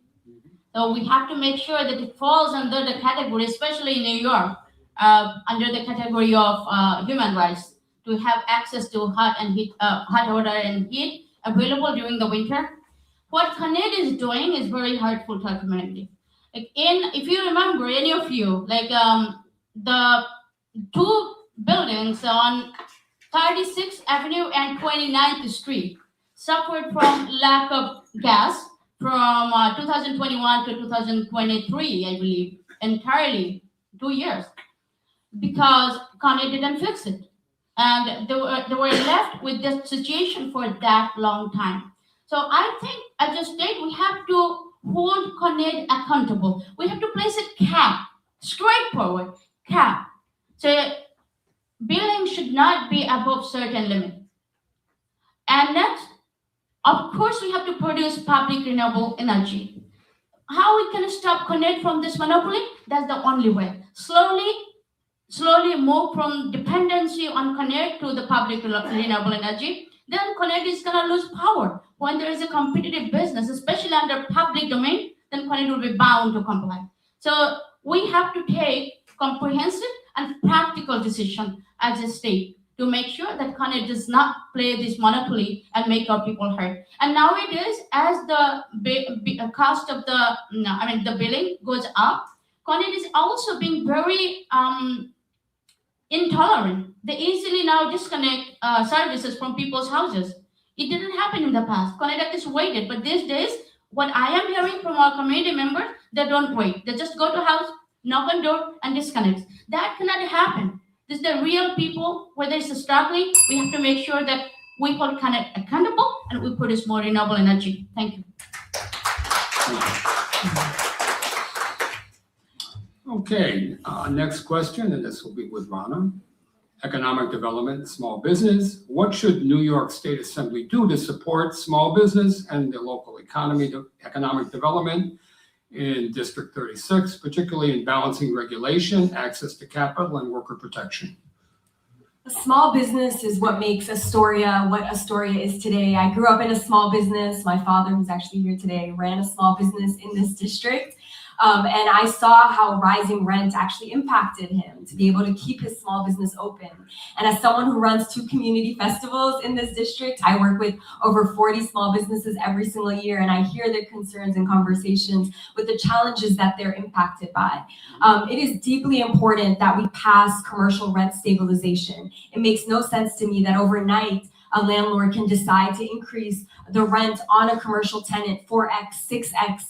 So we have to make sure that it falls under the category, especially in New York, under the category of human rights, to have access to hot water and heat available during the winter. What Con Ed is doing is very hurtful to our community. Like if you remember, any of you, the two buildings on 36th Avenue and 29th Street suffered from lack of gas from 2021 to 2023, I believe, entirely 2 years, because County didn't fix it. And they were left with this situation for that long time. So I think as a state, we have to hold CONED accountable. We have to place a cap, straightforward cap. So billing should not be above certain limit. And next, of course, we have to produce public renewable energy. How we can stop CONED from this monopoly? That's the only way. Slowly move from dependency on CONED to the public renewable energy. Then CONED is going to lose power. When there is a competitive business, especially under public domain, then CONED will be bound to comply. So we have to take comprehensive and practical decision as a state to make sure that CONED does not play this monopoly and make our people hurt. And nowadays, as the cost of the billing goes up, CONED is also being very intolerant. They easily now disconnect services from people's houses. It didn't happen in the past. CONED at least waited, but these days, what I am hearing from our community members, they don't wait. They just go to house, knock on door, and disconnect. That cannot happen. This is the real people, whether it's struggling, we have to make sure that we hold CONED accountable and we produce more renewable energy. Thank you. Okay, next question, and this will be with Rana. Economic development, small business. What should New York State Assembly do to support small business and the local economy, economic development in District 36, particularly in balancing regulation, access to capital, and worker protection? A small business is what makes Astoria what Astoria is today. I grew up in a small business. My father, who's actually here today, ran a small business in this district. And I saw how rising rent actually impacted him to be able to keep his small business open. And as someone who runs 2 community festivals in this district, I work with over 40 small businesses every single year, and I hear their concerns and conversations with the challenges that they're impacted by. It is deeply important that we pass commercial rent stabilization. It makes no sense to me that overnight a landlord can decide to increase the rent on a commercial tenant 4x, 6x,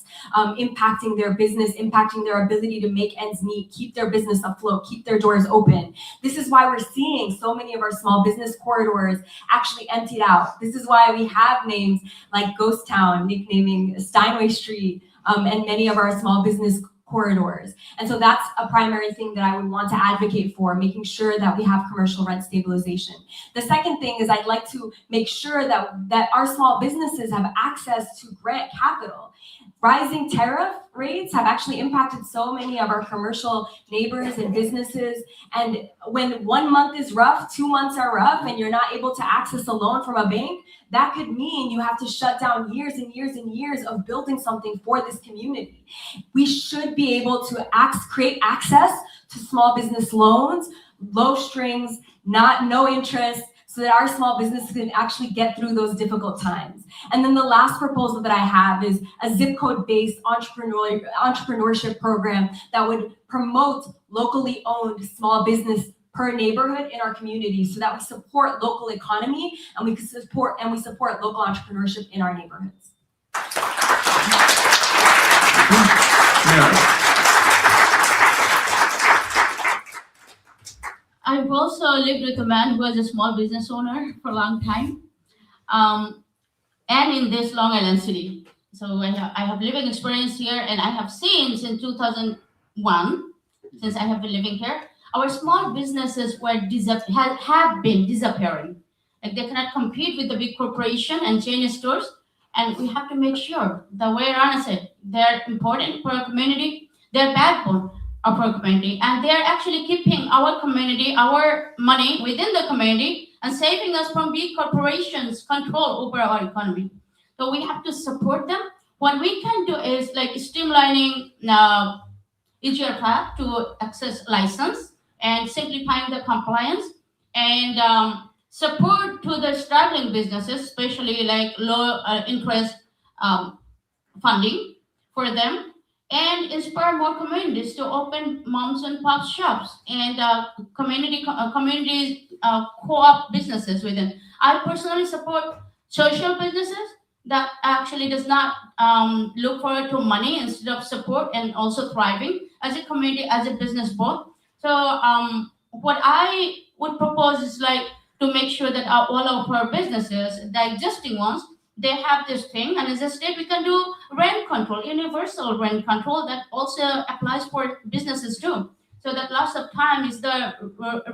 impacting their business, impacting their ability to make ends meet, keep their business afloat, keep their doors open. This is why we're seeing so many of our small business corridors actually emptied out. This is why we have names like Ghost Town, nicknaming Steinway Street, and many of our small business corridors. And so that's a primary thing that I would want to advocate for, making sure that we have commercial rent stabilization. The second thing is I'd like to make sure that our small businesses have access to grant capital. Rising tariff rates have actually impacted so many of our commercial neighbors and businesses. And when 1 month is rough, 2 months are rough, and you're not able to access a loan from a bank, that could mean you have to shut down years and years and years of building something for this community. We should be able to create access to small business loans, low strings, no interest, so that our small businesses can actually get through those difficult times. And then the last proposal that I have is a zip code-based entrepreneurship program that would promote locally owned small business per neighborhood in our community, so that we support local economy and we support local entrepreneurship in our neighborhoods. Yeah. I've also lived with a man who was a small business owner for a long time, and in this Long Island City. So I have living experience here, and I have seen since 2001, since I have been living here, our small businesses have been disappearing. Like they cannot compete with the big corporation and chain stores, and we have to make sure, the way Rana said, they're important for our community, they're backbone of our community, and they're actually keeping our community, our money within the community, and saving us from big corporations' control over our economy. So we have to support them. What we can do is like streamlining easier path to access license and simplifying the compliance, and support to the struggling businesses, especially like low interest funding for them, and inspire more communities to open moms and pop shops and community co-op businesses within. I personally support social businesses that actually does not look forward to money instead of support and also thriving as a community, as a business both. So what I would propose is like to make sure that all of our businesses, the existing ones, they have this thing, and as a state we can do rent control, universal rent control that also applies for businesses too. So that lots of time is the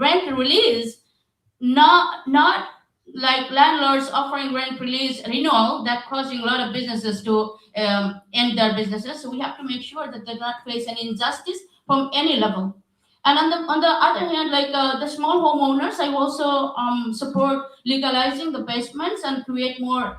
rent release, not like landlords offering rent release renewal that causing a lot of businesses to end their businesses. So we have to make sure that they don't face any injustice from any level. And on the other hand, like the small homeowners, I also support legalizing the basements and create more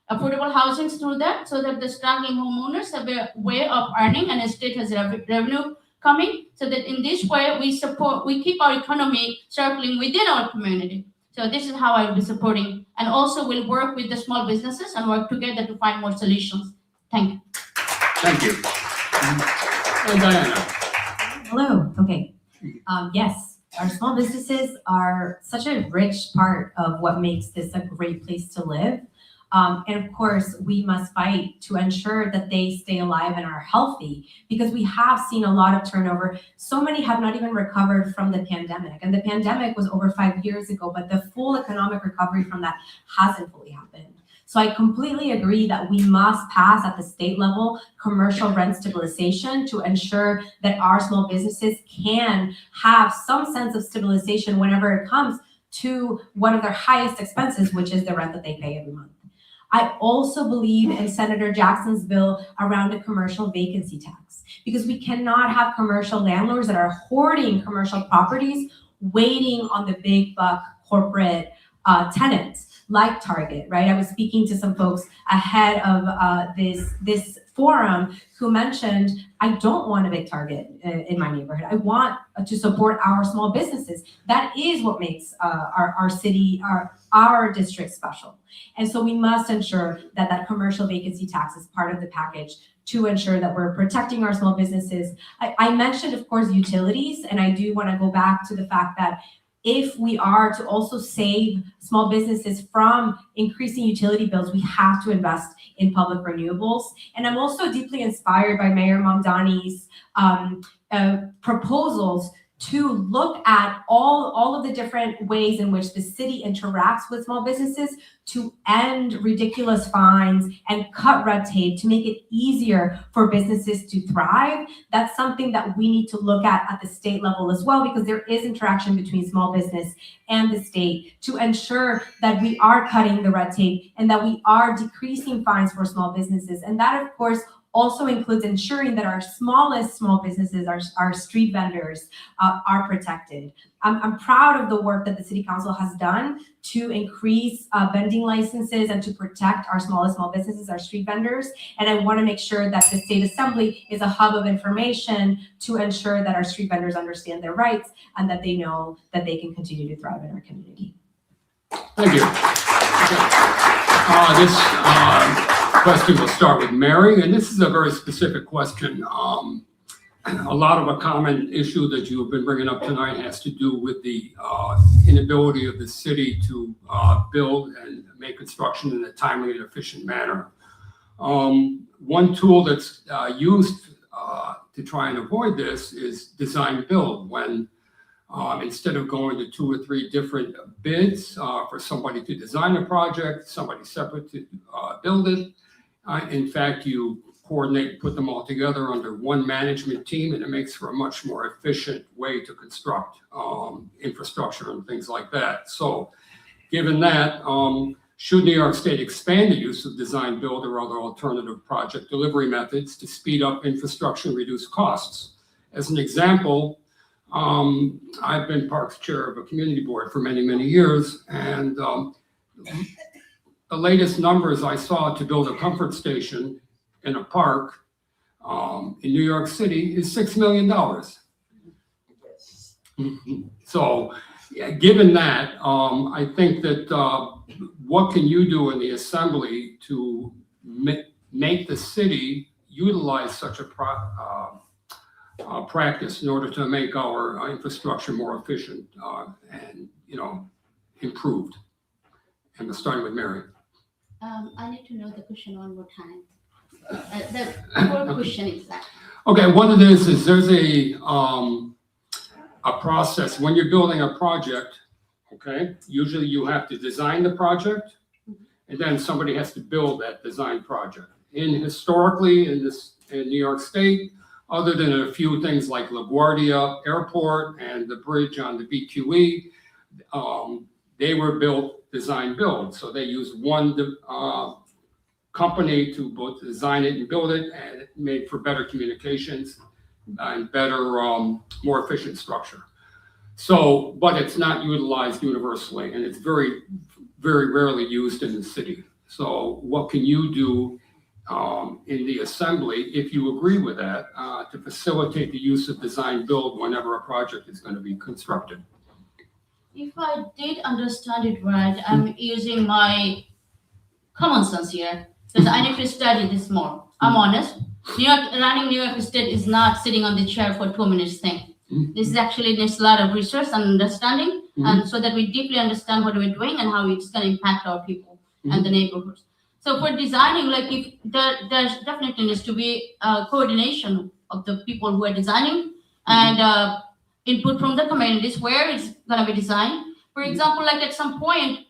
affordable housings through that, so that the struggling homeowners have a way of earning and the state has revenue coming, so that in this way we keep our economy circling within our community. So this is how I will be supporting, and also we'll work with the small businesses and work together to find more solutions. Thank you. Thank you. And Diana. Hello. Okay. Yes, our small businesses are such a rich part of what makes this a great place to live. And of course, we must fight to ensure that they stay alive and are healthy, because we have seen a lot of turnover. So many have not even recovered from the pandemic. And the pandemic was over 5 years ago, but the full economic recovery from that hasn't fully happened. So I completely agree that we must pass at the state level commercial rent stabilization to ensure that our small businesses can have some sense of stabilization whenever it comes to one of their highest expenses, which is the rent that they pay every month. I also believe in Senator Jackson's bill around a commercial vacancy tax, because we cannot have commercial landlords that are hoarding commercial properties waiting on the big buck corporate tenants like Target, right? I was speaking to some folks ahead of this forum who mentioned, I don't want a big Target in my neighborhood. I want to support our small businesses. That is what makes our city, our district special. And so we must ensure that that commercial vacancy tax is part of the package to ensure that we're protecting our small businesses. I mentioned, of course, utilities, and I do want to go back to the fact that if we are to also save small businesses from increasing utility bills, we have to invest in public renewables. And I'm also deeply inspired by Mayor Mamdani's proposals to look at all of the different ways in which the city interacts with small businesses to end ridiculous fines and cut red tape to make it easier for businesses to thrive. That's something that we need to look at the state level as well, because there is interaction between small business and the state to ensure that we are cutting the red tape and that we are decreasing fines for small businesses. And that, of course, also includes ensuring that our smallest small businesses, our street vendors, are protected. I'm proud of the work that the City Council has done to increase vending licenses and to protect our smallest small businesses, our street vendors. And I want to make sure that the State Assembly is a hub of information to ensure that our street vendors understand their rights and that they know that they can continue to thrive in our community. Thank you. This question will start with Mary, and this is a very specific question. A lot of a common issue that you have been bringing up tonight has to do with the inability of the city to build and make construction in a timely and efficient manner. One tool that's used to try and avoid this is design build, when instead of going to 2 or 3 different bids for somebody to design a project, somebody separate to build it. In fact, you coordinate, put them all together under one management team, and it makes for a much more efficient way to construct infrastructure and things like that. So given that, should New York State expand the use of design build or other alternative project delivery methods to speed up infrastructure and reduce costs? As an example, I've been Parks Chair of a community board for many, many years, and the latest numbers I saw to build a comfort station in a park in New York City is $6 million. So yeah, given that, I think that what can you do in the assembly to make the city utilize such a practice in order to make our infrastructure more efficient and, improved. And we're starting with Mary. I need to know the question one more time. The core question is that. Okay, what it is there's a process when you're building a project. Okay, usually you have to design the project, and then somebody has to build that design project. Historically in New York State, other than a few things like LaGuardia Airport and the bridge on the BQE, they were built design build. So they used one company to both design it and build it, and it made for better communications and better, more efficient structure. So, but it's not utilized universally, and it's very, very rarely used in the city. So what can you do in the assembly, if you agree with that, to facilitate the use of design build whenever a project is going to be constructed? If I did understand it right, I'm using my common sense here, because I need to study this more. I'm honest. Running New York State is not sitting on the chair for 2 minutes thing. This is actually needs a lot of research and understanding, and so that we deeply understand what we're doing and how it's going to impact our people and the neighborhoods. So for designing, like if there's definitely needs to be coordination of the people who are designing and input from the communities where it's going to be designed. For example, like at some point,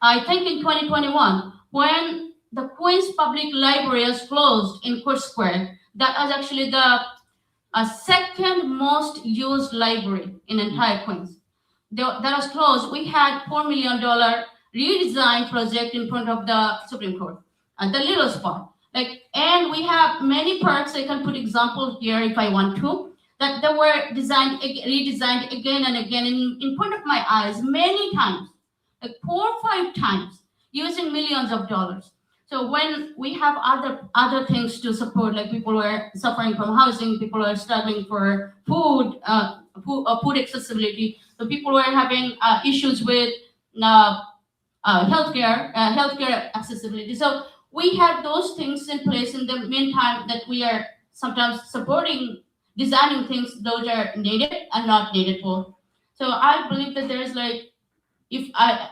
I think in 2021, when the Queens Public Library was closed in Court Square, that was actually the second most used library in entire Queens. That was closed. We had $4 million redesign project in front of the Supreme Court, the little spot. And we have many parks. I can put example here if I want to, that they were redesigned again and again in front of my eyes many times, like 4 or 5 times, using millions of dollars. So when we have other things to support, like people who are suffering from housing, people who are struggling for food accessibility, so people who are having issues with healthcare accessibility. So we had those things in place in the meantime that we are sometimes supporting, designing things those are needed and not needed for. So I believe that there is I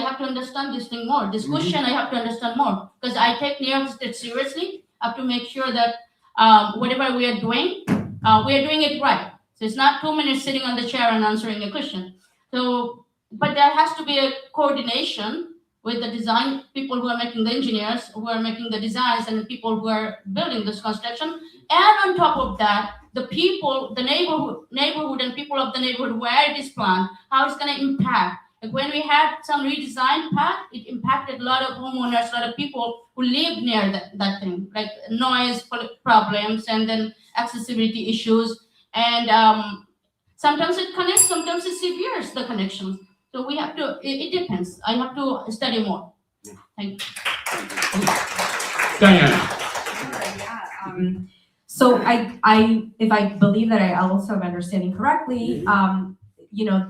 have to understand this thing more. This question I have to understand more, because I take New York State seriously. I have to make sure that whatever we are doing it right. So it's not 2 minutes sitting on the chair and answering a question. So, but there has to be a coordination with the design people who are making the engineers, who are making the designs, and the people who are building this construction. And on top of that, the people, the neighborhood and people of the neighborhood where it is planned, how it's going to impact. Like when we had some redesigned path, it impacted a lot of homeowners, a lot of people who live near that thing, like noise problems and then accessibility issues. And sometimes it connects, sometimes it severes the connections. So we have to, it depends. I have to study more. Thank you. Diana. So if I believe that I also am understanding correctly,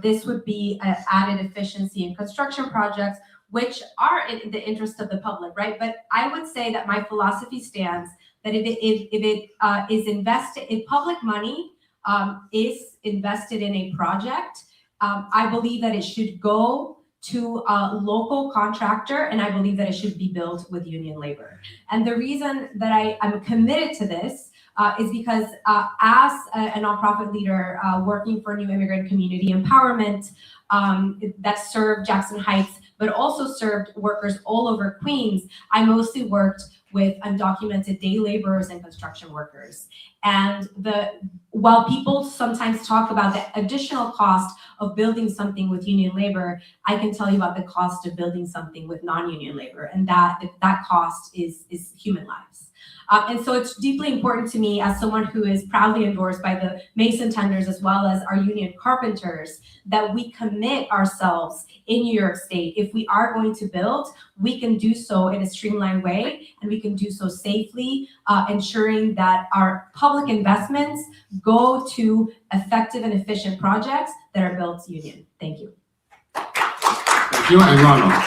this would be an added efficiency in construction projects, which are in the interest of the public, right? But I would say that my philosophy stands that if it is invested, if public money is invested in a project, I believe that it should go to a local contractor, and I believe that it should be built with union labor. And the reason that I'm committed to this is because as a nonprofit leader working for New Immigrant Community Empowerment that served Jackson Heights, but also served workers all over Queens, I mostly worked with undocumented day laborers and construction workers. And while people sometimes talk about the additional cost of building something with union labor, I can tell you about the cost of building something with non-union labor, and that cost is human lives. And so it's deeply important to me as someone who is proudly endorsed by the mason tenders as well as our union carpenters that we commit ourselves in New York State. If we are going to build, we can do so in a streamlined way, and we can do so safely, ensuring that our public investments go to effective and efficient projects that are built union. Thank you. Thank you, and Rana.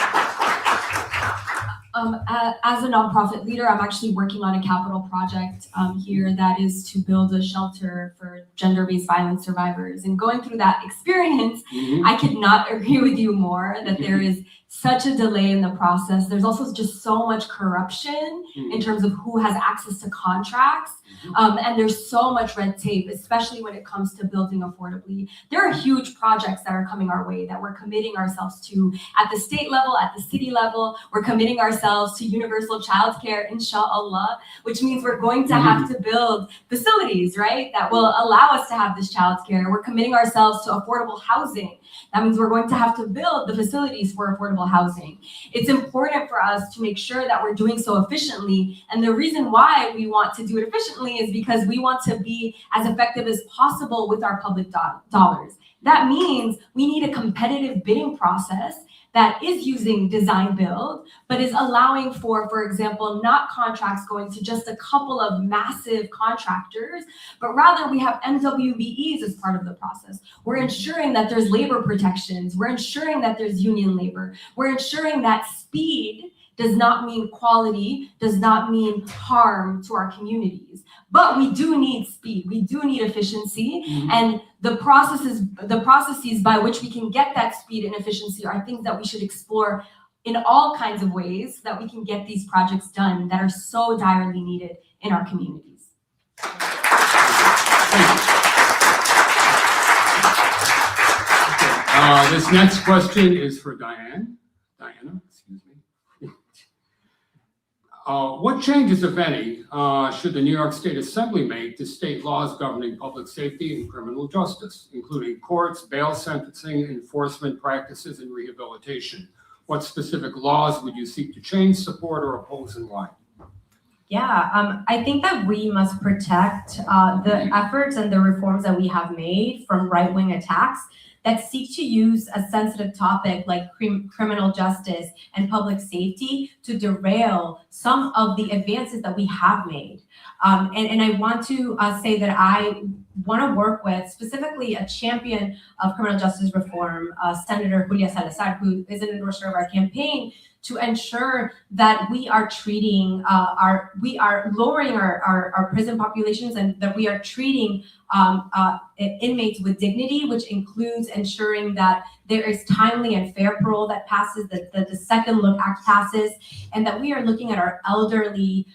As a nonprofit leader, I'm actually working on a capital project here that is to build a shelter for gender-based violence survivors. And going through that experience, I could not agree with you more that there is such a delay in the process. There's also just so much corruption in terms of who has access to contracts. And there's so much red tape, especially when it comes to building affordably. There are huge projects that are coming our way that we're committing ourselves to at the state level, at the city level. We're committing ourselves to universal childcare, inshallah, which means we're going to have to build facilities, right, that will allow us to have this childcare. We're committing ourselves to affordable housing. That means we're going to have to build the facilities for affordable housing. It's important for us to make sure that we're doing so efficiently. And the reason why we want to do it efficiently is because we want to be as effective as possible with our public dollars. That means we need a competitive bidding process that is using design build, but is allowing for example, not contracts going to just a couple of massive contractors, but rather we have MWBEs as part of the process. We're ensuring that there's labor protections. We're ensuring that there's union labor. We're ensuring that speed does not mean quality, does not mean harm to our communities. But we do need speed, we do need efficiency, and the processes by which we can get that speed and efficiency are things that we should explore in all kinds of ways so that we can get these projects done that are so direly needed in our communities. This next question is for Diana, excuse me. What changes, if any, should the New York State Assembly make to state laws governing public safety and criminal justice, including courts, bail sentencing, enforcement practices, and rehabilitation? What specific laws would you seek to change, support, or oppose, and why? Yeah, I think that we must protect the efforts and the reforms that we have made from right-wing attacks that seek to use a sensitive topic like criminal justice and public safety to derail some of the advances that we have made. And I want to say that I want to work with specifically a champion of criminal justice reform, Senator Julia Salazar, who is an endorser of our campaign, to ensure that we are treating we are lowering our prison populations and that we are treating inmates with dignity, which includes ensuring that there is timely and fair parole that passes, that the Second Look Act passes, and that we are looking at our elderly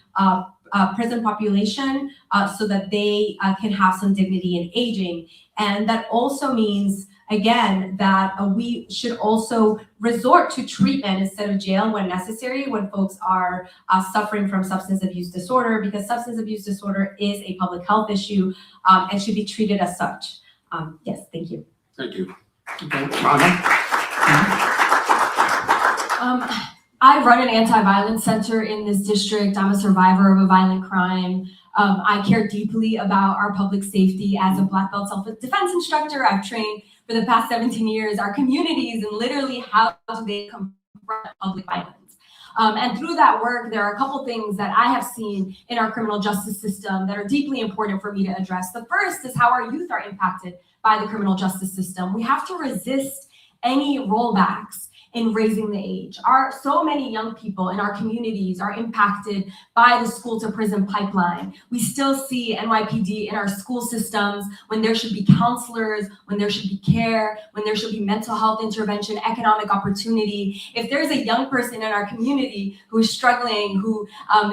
prison population so that they can have some dignity in aging. And that also means, again, that we should also resort to treatment instead of jail when necessary, when folks are suffering from substance abuse disorder, because substance abuse disorder is a public health issue and should be treated as such. Yes, thank you. Thank you. Okay, Rana? I run an anti-violence center in this district. I'm a survivor of a violent crime. I care deeply about our public safety. As a Black belt self-defense instructor, I've trained for the past 17 years our communities and literally how do they confront public violence. And through that work, there are a couple things that I have seen in our criminal justice system that are deeply important for me to address. The first is how our youth are impacted by the criminal justice system. We have to resist any rollbacks in raising the age. So many young people in our communities are impacted by the school to prison pipeline. We still see NYPD in our school systems when there should be counselors, when there should be care, when there should be mental health intervention, economic opportunity. If there's a young person in our community who is struggling, who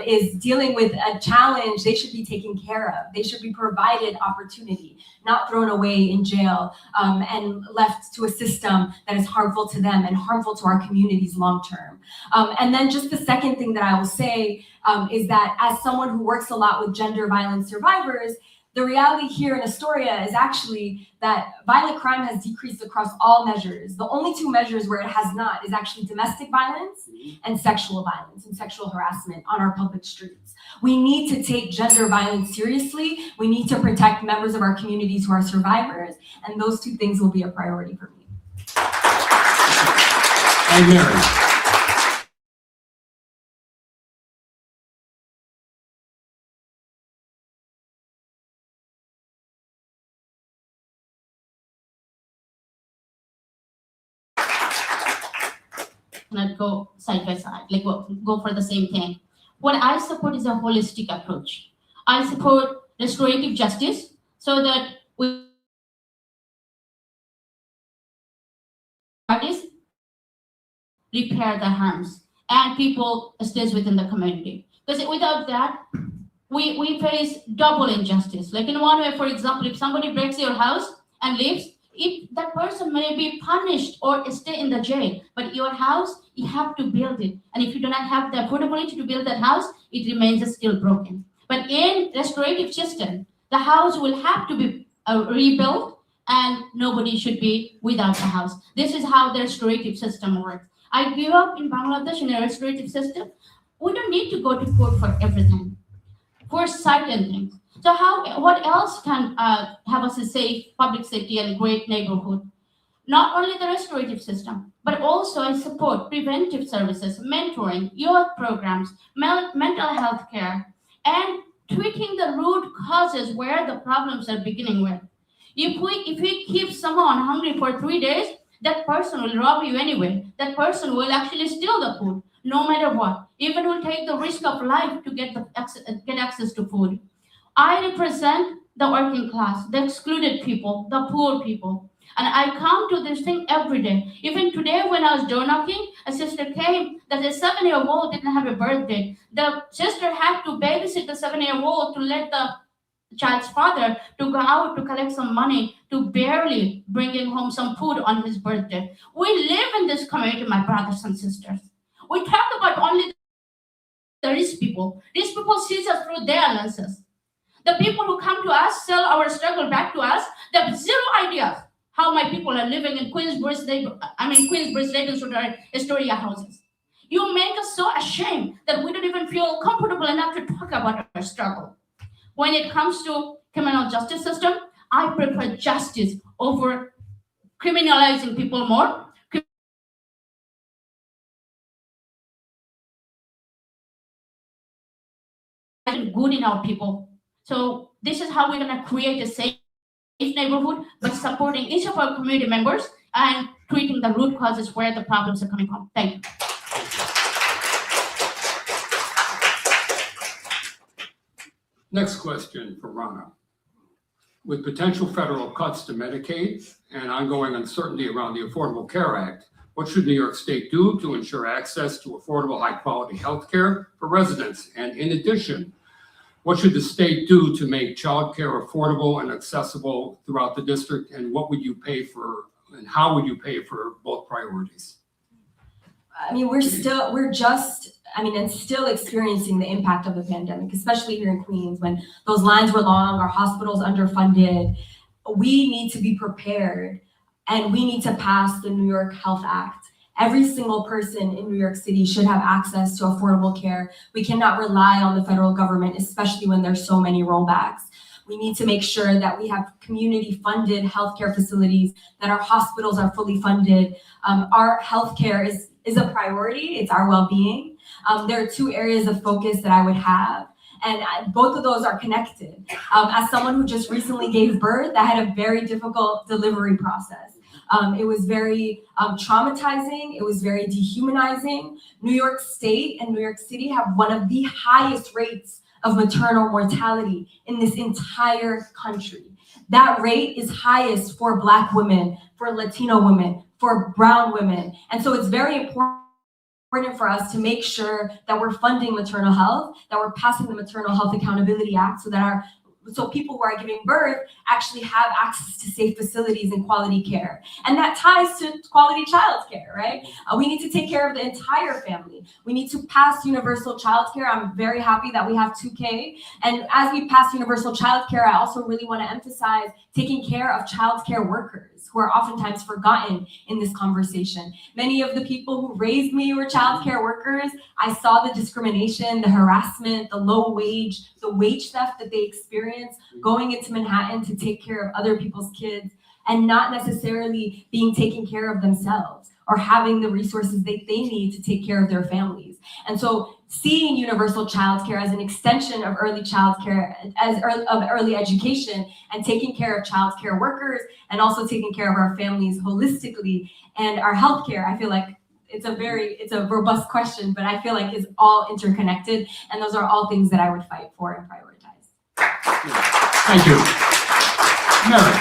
is dealing with a challenge, they should be taken care of. They should be provided opportunity, not thrown away in jail and left to a system that is harmful to them and harmful to our communities long term. And then just the second thing that I will say is that as someone who works a lot with gender violence survivors, the reality here in Astoria is actually that violent crime has decreased across all measures. The only two measures where it has not is actually domestic violence and sexual violence and sexual harassment on our public streets. We need to take gender violence seriously. We need to protect members of our communities who are survivors, and those two things will be a priority for me. And Mary. cannot go side by side, like go for the same thing. What I support is a holistic approach. I support restorative justice so that we artists repair the harms and people stays within the community. Because without that, we face double injustice. Like in one way, for example, if somebody breaks your house and leaves, if that person may be punished or stay in the jail, but your house, you have to build it. And if you do not have the affordability to build that house, it remains still broken. But in restorative system, the house will have to be rebuilt and nobody should be without a house. This is how the restorative system works. I grew up in Bangladesh in a restorative system. We don't need to go to court for everything, for certain things. So what else can have us a safe public safety and great neighborhood? Not only the restorative system, but also I support preventive services, mentoring, youth programs, mental health care, and treating the root causes where the problems are beginning with. If we keep someone hungry for 3 days, that person will rob you anyway. That person will actually steal the food, no matter what. Even will take the risk of life to get access to food. I represent the working class, the excluded people, the poor people. And I come to this thing every day. Even today when I was door knocking, a sister came that a 7-year-old didn't have a birthday. The sister had to babysit the 7-year-old to let the child's father to go out to collect some money to barely bringing home some food on his birthday. We live in this community, my brothers and sisters. We talk about only the rich people. Rich people see us through their lenses. The people who come to us, sell our struggle back to us, they have zero idea how my people are living in Queensbridge, Ravenswood, or Astoria houses. You make us so ashamed that we don't even feel comfortable enough to talk about our struggle. When it comes to criminal justice system, I prefer justice over criminalizing people more. Good in our people. So this is how we're going to create a safe neighborhood by supporting each of our community members and treating the root causes where the problems are coming from. Thank you. Next question for Rana. With potential federal cuts to Medicaid and ongoing uncertainty around the Affordable Care Act, what should New York State do to ensure access to affordable, high-quality health care for residents? And in addition, what should the state do to make child care affordable and accessible throughout the district? And what would you pay for, and how would you pay for both priorities? I mean, we're still experiencing the impact of the pandemic, especially here in Queens, when those lines were long, our hospitals underfunded. We need to be prepared, and we need to pass the New York Health Act. Every single person in New York City should have access to affordable care. We cannot rely on the federal government, especially when there's so many rollbacks. We need to make sure that we have community-funded healthcare facilities, that our hospitals are fully funded. Our healthcare is a priority. It's our well-being. There are 2 areas of focus that I would have, and both of those are connected. As someone who just recently gave birth, I had a very difficult delivery process. It was very traumatizing. It was very dehumanizing. New York State and New York City have one of the highest rates of maternal mortality in this entire country. That rate is highest for Black women, for Latino women, for brown women. And so it's very important for us to make sure that we're funding maternal health, that we're passing the Maternal Health Accountability Act so people who are giving birth actually have access to safe facilities and quality care. And that ties to quality childcare, right? We need to take care of the entire family. We need to pass universal childcare. I'm very happy that we have 2K. And as we pass universal childcare, I also really want to emphasize taking care of childcare workers who are oftentimes forgotten in this conversation. Many of the people who raised me were childcare workers. I saw the discrimination, the harassment, the low wage, the wage theft that they experience going into Manhattan to take care of other people's kids and not necessarily being taken care of themselves or having the resources that they need to take care of their families. And so seeing universal childcare as an extension of early childcare, of early education, and taking care of childcare workers, and also taking care of our families holistically and our healthcare, I feel like it's a robust question, but I feel like it's all interconnected, and those are all things that I would fight for and prioritize. Thank you. Mary.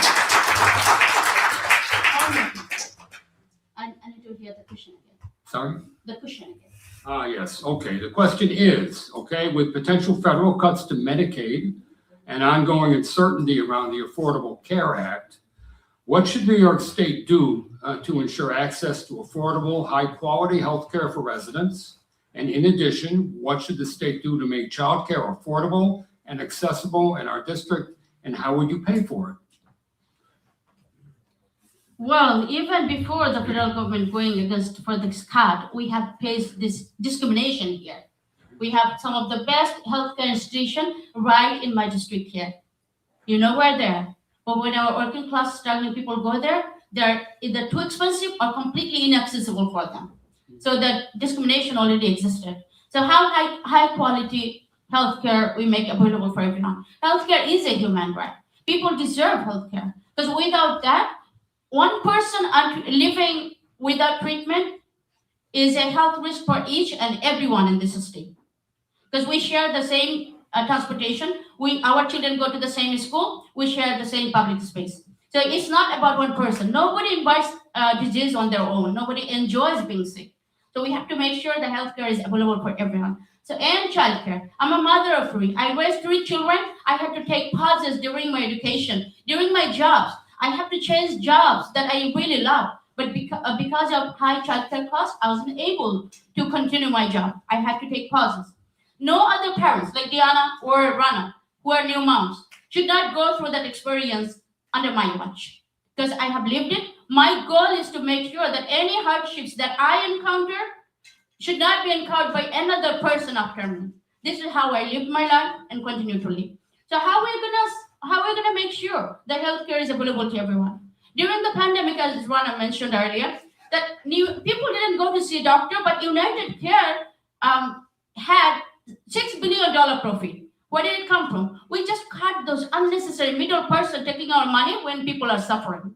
I need to hear the question again. Sorry? The question again. Yes, okay. The question is, okay, with potential federal cuts to Medicaid and ongoing uncertainty around the Affordable Care Act, what should New York State do to ensure access to affordable, high-quality health care for residents? And in addition, what should the state do to make childcare affordable and accessible in our district, and how would you pay for it? Well, even before the federal government going against for this cut, we have faced this discrimination here. We have some of the best healthcare institutions right in my district here. You know, we're there. But when our working class struggling people go there, they're either too expensive or completely inaccessible for them. So that discrimination already existed. So how high quality healthcare we make available for everyone? Healthcare is a human right. People deserve healthcare, because without that, one person living without treatment is a health risk for each and everyone in this state. Because we share the same transportation, our children go to the same school, we share the same public space. So it's not about one person. Nobody invites disease on their own. Nobody enjoys being sick. So we have to make sure the healthcare is available for everyone. So, and childcare. I'm a mother of 3. I raised 3 children. I had to take pauses during my education, during my jobs. I have to change jobs that I really love, but because of high childcare costs, I wasn't able to continue my job. I had to take pauses. No other parents like Diana or Rana, who are new moms, should not go through that experience under my watch, because I have lived it. My goal is to make sure that any hardships that I encounter should not be encountered by another person after me. This is how I live my life and continue to live. So how are we gonna make sure that healthcare is available to everyone? During the pandemic, as Rana mentioned earlier, that people didn't go to see a doctor, but United Care had $6 billion profit. Where did it come from? We just cut those unnecessary middle person taking our money when people are suffering.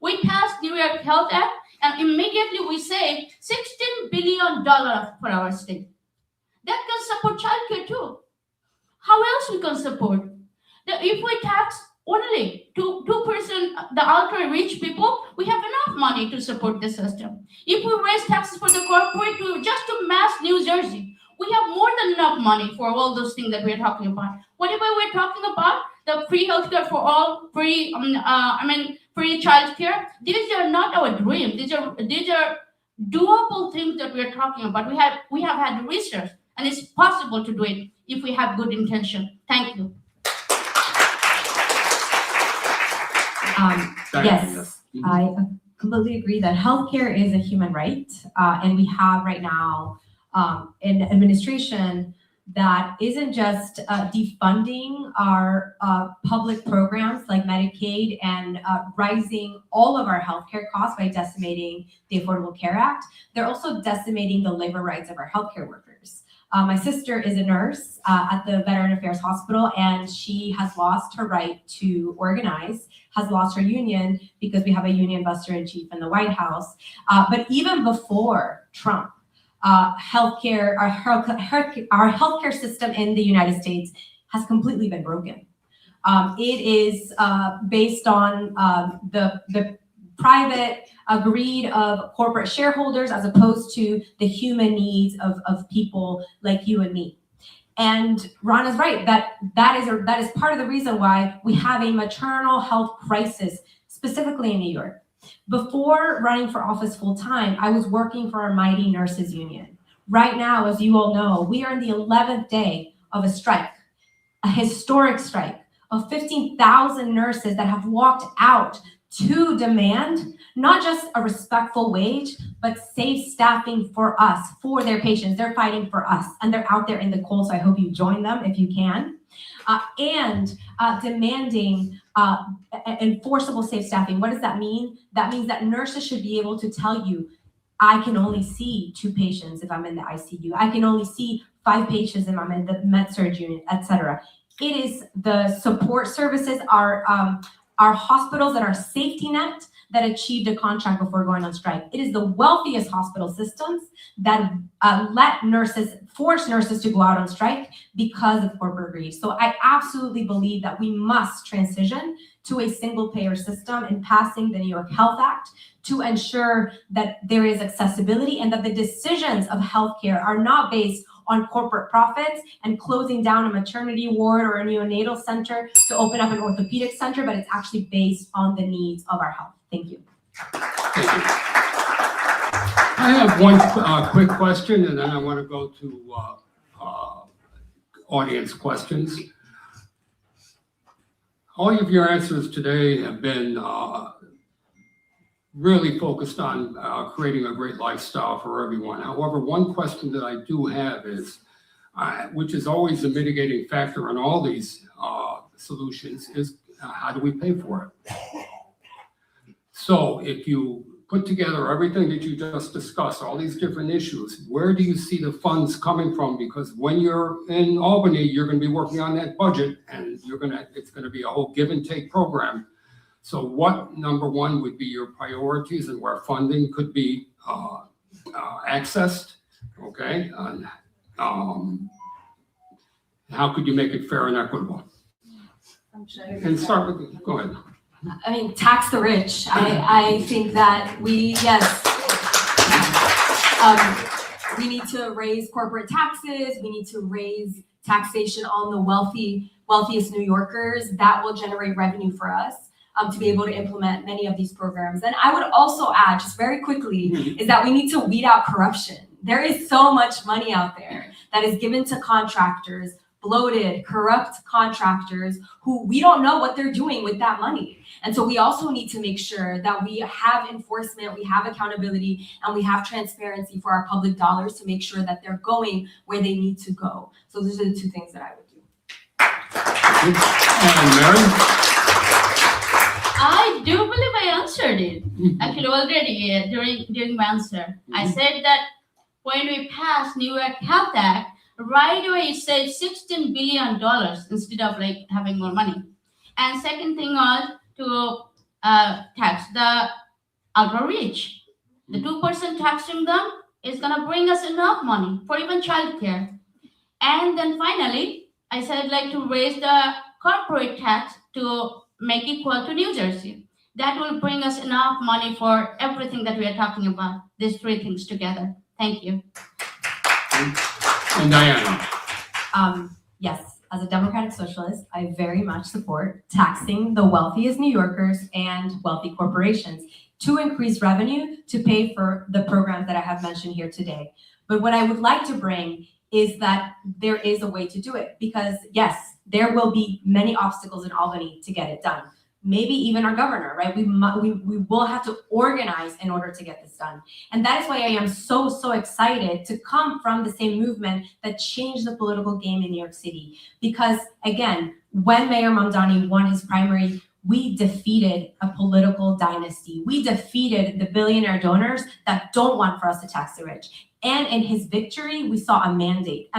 We passed New York Health Act, and immediately we saved $16 billion for our state. That can support childcare too. How else we can support? If we tax only 2%, the ultra-rich people, we have enough money to support the system. If we raise taxes for the corporate just to mass New Jersey, we have more than enough money for all those things that we're talking about. Whatever we're talking about, the free healthcare for all, free childcare, these are not our dream. These are doable things that we're talking about. We have had research, and it's possible to do it if we have good intention. Thank you. Yes, I completely agree that healthcare is a human right, and we have right now an administration that isn't just defunding our public programs like Medicaid and rising all of our healthcare costs by decimating the Affordable Care Act. They're also decimating the labor rights of our healthcare workers. My sister is a nurse at the Veteran Affairs Hospital, and she has lost her right to organize, has lost her union because we have a union buster in chief in the White House. But even before Trump, our healthcare system in the United States has completely been broken. It is based on the private greed of corporate shareholders as opposed to the human needs of people like you and me. And Rana's right, that is part of the reason why we have a maternal health crisis, specifically in New York. Before running for office full time, I was working for our mighty nurses union. Right now, as you all know, we are in the 11th day of a strike, a historic strike of 15,000 nurses that have walked out to demand not just a respectful wage, but safe staffing for us, for their patients. They're fighting for us, and they're out there in the cold, so I hope you join them if you can. And demanding enforceable safe staffing. What does that mean? That means that nurses should be able to tell you, I can only see 2 patients if I'm in the ICU. I can only see 5 patients if I'm in the med-surg unit, etc. It is the support services, our hospitals and our safety net that achieved a contract before going on strike. It is the wealthiest hospital systems that force nurses to go out on strike because of corporate greed. So I absolutely believe that we must transition to a single payer system in passing the New York Health Act to ensure that there is accessibility and that the decisions of healthcare are not based on corporate profits and closing down a maternity ward or a neonatal center to open up an orthopedic center, but it's actually based on the needs of our health. Thank you. Thank you. I have one quick question, and then I want to go to audience questions. All of your answers today have been really focused on creating a great lifestyle for everyone. However, one question that I do have is, which is always a mitigating factor in all these solutions, is how do we pay for it? So if you put together everything that you just discussed, all these different issues, where do you see the funds coming from? Because when you're in Albany, you're going to be working on that budget, and it's going to be a whole give and take program. So what, number one, would be your priorities and where funding could be accessed, okay? And how could you make it fair and equitable? And start with, go ahead. I mean, tax the rich. I think that we need to raise corporate taxes. We need to raise taxation on the wealthiest New Yorkers. That will generate revenue for us to be able to implement many of these programs. And I would also add, just very quickly, is that we need to weed out corruption. There is so much money out there that is given to contractors, bloated, corrupt contractors who we don't know what they're doing with that money. And so we also need to make sure that we have enforcement, we have accountability, and we have transparency for our public dollars to make sure that they're going where they need to go. So those are the two things that I would do. And Mary? I do believe I answered it. Actually, already during my answer, I said that when we passed New York Health Act, right away it said $16 billion instead of like having more money. And second thing was to tax the ultra rich. The 2% taxing them is gonna bring us enough money for even childcare. And then finally, I said I'd like to raise the corporate tax to make equal to New Jersey. That will bring us enough money for everything that we are talking about. These three things together. Thank you. And Diana? Yes, as a Democratic Socialist, I very much support taxing the wealthiest New Yorkers and wealthy corporations to increase revenue to pay for the programs that I have mentioned here today. But what I would like to bring is that there is a way to do it, because yes, there will be many obstacles in Albany to get it done. Maybe even our governor, right? We will have to organize in order to get this done. And that is why I am so excited to come from the same movement that changed the political game in New York City. Because again, when Mayor Mamdani won his primary, we defeated a political dynasty. We defeated the billionaire donors that don't want for us to tax the rich. And in his victory, we saw a mandate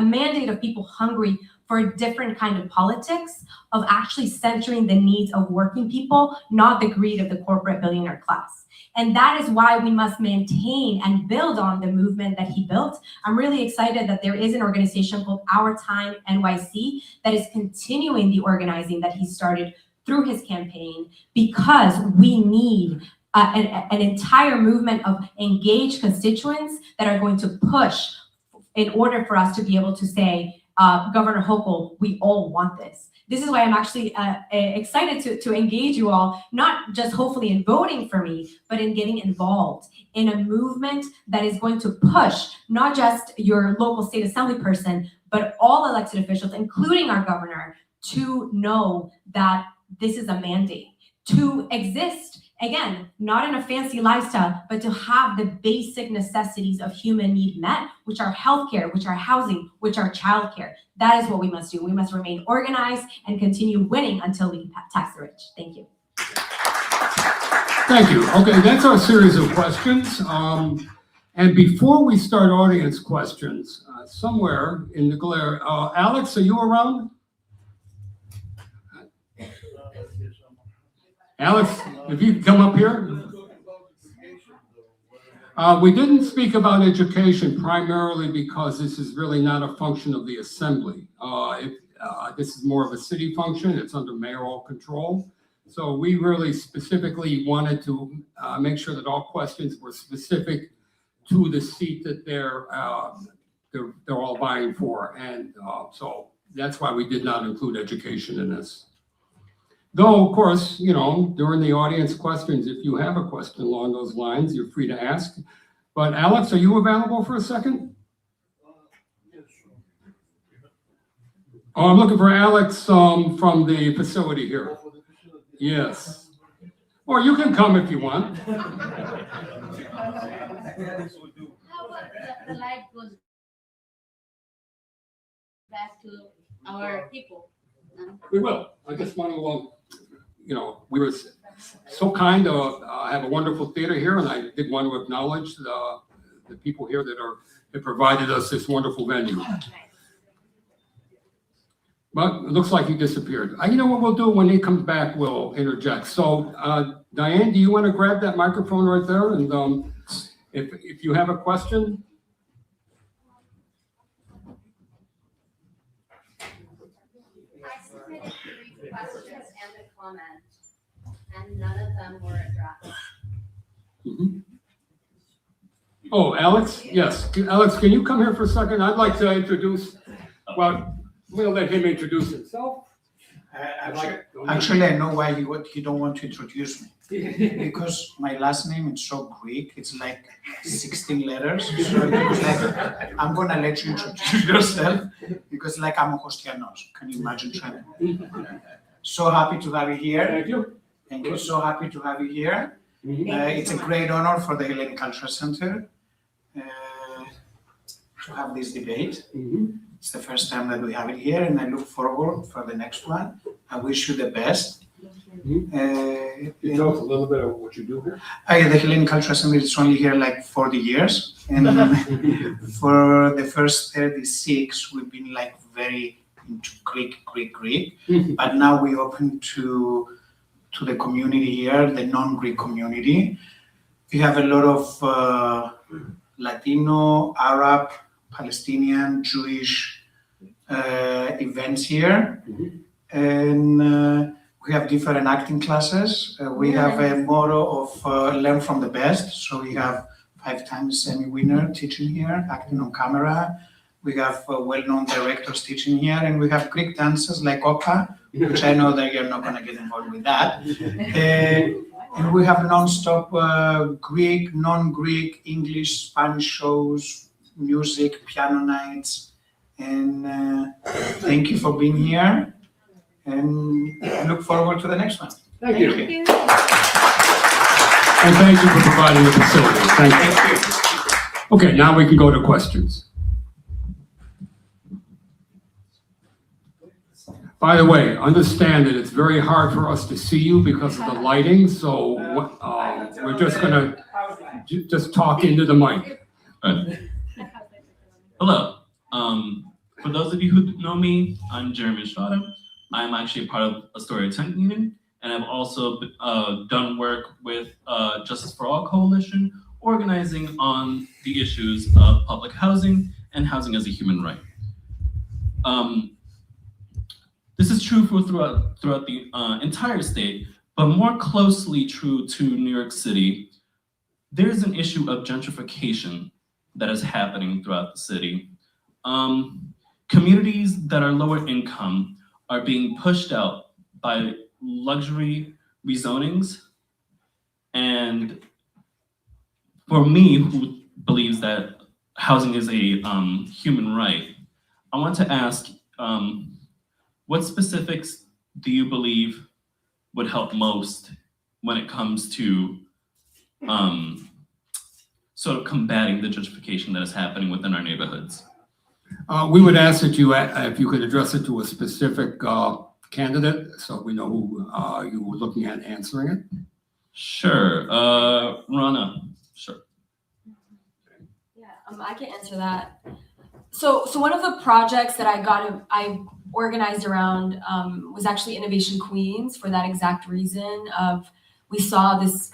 of people hungry for a different kind of politics, of actually centering the needs of working people, not the greed of the corporate billionaire class. And that is why we must maintain and build on the movement that he built. I'm really excited that there is an organization called Our Time NYC that is continuing the organizing that he started through his campaign, because we need an entire movement of engaged constituents that are going to push in order for us to be able to say, Governor Hochul, we all want this. This is why I'm actually excited to engage you all, not just hopefully in voting for me, but in getting involved in a movement that is going to push not just your local state assembly person, but all elected officials, including our governor, to know that this is a mandate to exist. Again, not in a fancy lifestyle, but to have the basic necessities of human need met, which are healthcare, which are housing, which are childcare. That is what we must do. We must remain organized and continue winning until we tax the rich. Thank you. Thank you. Okay, that's our series of questions. And before we start audience questions, somewhere in the glare, Alex, are you around? Alex, if you could come up here. We didn't speak about education primarily because this is really not a function of the assembly. This is more of a city function. It's under mayoral control. So we really specifically wanted to make sure that all questions were specific to the seat that they're all vying for. And so that's why we did not include education in this. Though, of course, you know, during the audience questions, if you have a question along those lines, you're free to ask. But Alex, are you available for a second? Oh, I'm looking for Alex from the facility here. Yes. Or you can come if you want. How about the light goes back to our people? We will. I just want to, you know, we were so kind to have a wonderful theater here, and I did want to acknowledge the people here that provided us this wonderful venue. But it looks like he disappeared. You know what we'll do when he comes back, we'll interject. So, Diane, do you want to grab that microphone right there? And if you have a question. I submitted 3 questions and a comment, and none of them were addressed. Mm-hmm. Oh, Alex? Yes. Alex, can you come here for a second? I'd like to introduce, well, we'll let him introduce himself. Actually, I know why you don't want to introduce me. Because my last name is so Greek, it's like 16 letters. So it's like, I'm gonna let you introduce yourself because like I'm a Hostianos. Can you imagine trying? So happy to have you here. Thank you. Thank you. So happy to have you here. It's a great honor for the Hellenic Cultural Center to have this debate. It's the first time that we have it here, and I look forward for the next one. I wish you the best. Can you tell us a little bit of what you do here? The Hellenic Cultural Center is only here like 40 years, and for the first 36, we've been like very into Greek. But now we open to the community here, the non-Greek community. We have a lot of Latino, Arab, Palestinian, Jewish events here, and we have different acting classes. We have a motto of learn from the best. So we have 5 times Emmy winner teaching here, acting on camera. We have well-known directors teaching here, and we have Greek dancers like Opa, which I know that you're not going to get involved with that. And we have non-stop Greek, non-Greek, English, Spanish shows, music, piano nights. And thank you for being here. And I look forward to the next one. Thank you. And thank you for providing the facility. Thank you. Okay, now we can go to questions. By the way, understand that it's very hard for us to see you because of the lighting, so we're just gonna just talk into the mic. Hello. For those of you who know me, I'm Jeremy Estrada. I'm actually a part of Astoria Tent Union, and I've also done work with Justice for All Coalition, organizing on the issues of public housing and housing as a human right. This is true throughout the entire state, but more closely true to New York City. There's an issue of gentrification that is happening throughout the city. Communities that are lower income are being pushed out by luxury rezonings. And for me, who believes that housing is a human right, I want to ask, what specifics do you believe would help most when it comes to sort of combating the gentrification that is happening within our neighborhoods? We would ask that you, if you could address it to a specific candidate, so we know who you were looking at answering it. Sure, Rana, sure. Yeah, I can answer that. So one of the projects that I organized around was actually Innovation Queens for that exact reason of we saw this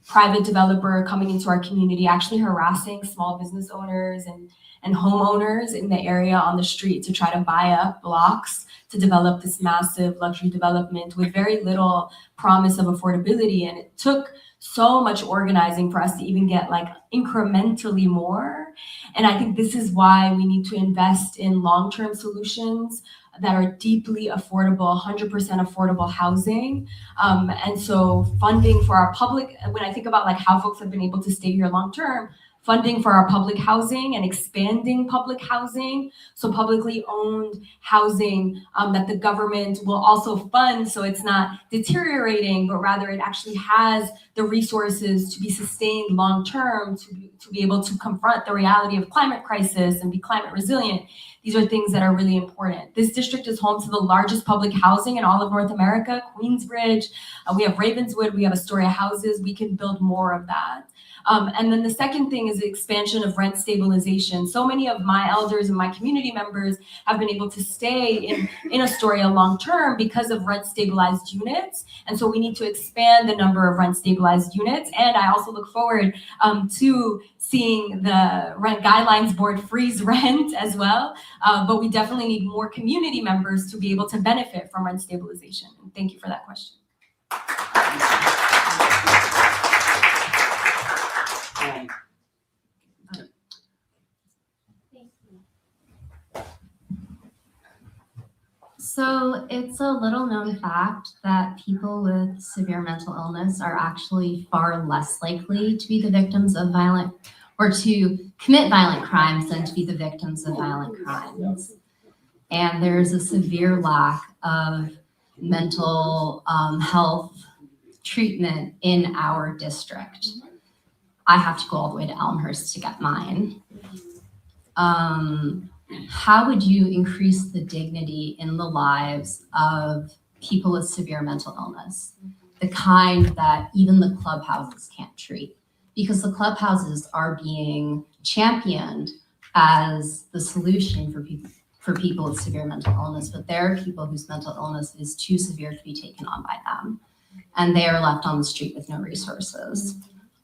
private developer coming into our community, actually harassing small business owners and homeowners in the area on the street to try to buy up blocks to develop this massive luxury development with very little promise of affordability. And it took so much organizing for us to even get like incrementally more. And I think this is why we need to invest in long-term solutions that are deeply affordable, 100% affordable housing. And so funding for our public, when I think about like how folks have been able to stay here long-term, funding for our public housing and expanding public housing, so publicly owned housing that the government will also fund, so it's not deteriorating, but rather it actually has the resources to be sustained long-term, to be able to confront the reality of climate crisis and be climate resilient. These are things that are really important. This district is home to the largest public housing in all of North America, Queensbridge. We have Ravenswood, we have Astoria houses. We can build more of that. And then the second thing is the expansion of rent stabilization. So many of my elders and my community members have been able to stay in Astoria long-term because of rent stabilized units. And so we need to expand the number of rent stabilized units. And I also look forward to seeing the Rent Guidelines Board freeze rent as well. But we definitely need more community members to be able to benefit from rent stabilization. And thank you for that question. So it's a little known fact that people with severe mental illness are actually far less likely to be the victims of violent or to commit violent crimes than to be the victims of violent crimes. And there's a severe lack of mental health treatment in our district. I have to go all the way to Elmhurst to get mine. How would you increase the dignity in the lives of people with severe mental illness? The kind that even the clubhouses can't treat, because the clubhouses are being championed as the solution for people with severe mental illness, but there are people whose mental illness is too severe to be taken on by them, and they are left on the street with no resources.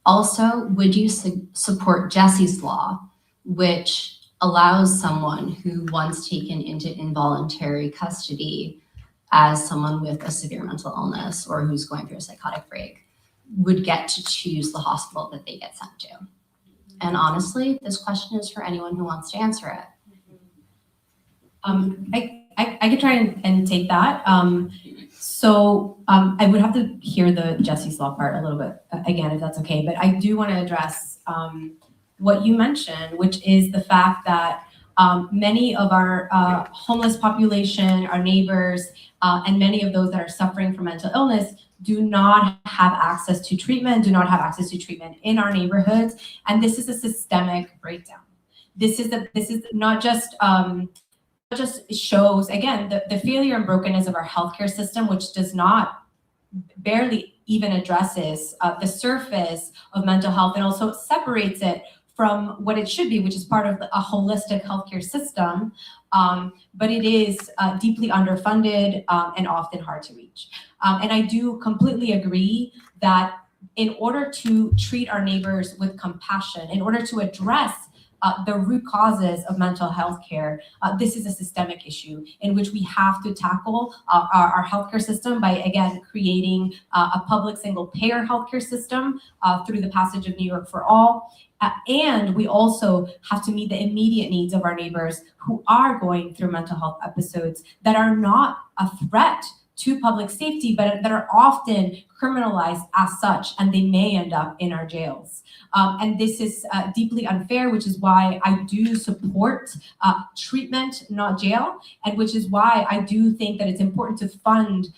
Also, would you support Jesse's Law, which allows someone who once taken into involuntary custody as someone with a severe mental illness or who's going through a psychotic break would get to choose the hospital that they get sent to? And honestly, this question is for anyone who wants to answer it. I could try and take that. I would have to hear the Jesse's Law part a little bit again, if that's okay. But I do want to address what you mentioned, which is the fact that many of our homeless population, our neighbors, and many of those that are suffering from mental illness do not have access to treatment, in our neighborhoods. And this is a systemic breakdown. This is not just shows, again, the failure and brokenness of our healthcare system, which barely even addresses the surface of mental health, and also separates it from what it should be, which is part of a holistic healthcare system. But it is deeply underfunded and often hard to reach. And I do completely agree that in order to treat our neighbors with compassion, in order to address the root causes of mental health care, this is a systemic issue in which we have to tackle our healthcare system by, again, creating a public single-payer healthcare system through the passage of New York for All. And we also have to meet the immediate needs of our neighbors who are going through mental health episodes that are not a threat to public safety, but that are often criminalized as such, and they may end up in our jails. And this is deeply unfair, which is why I do support treatment, not jail, and which is why I do think that it's important to fund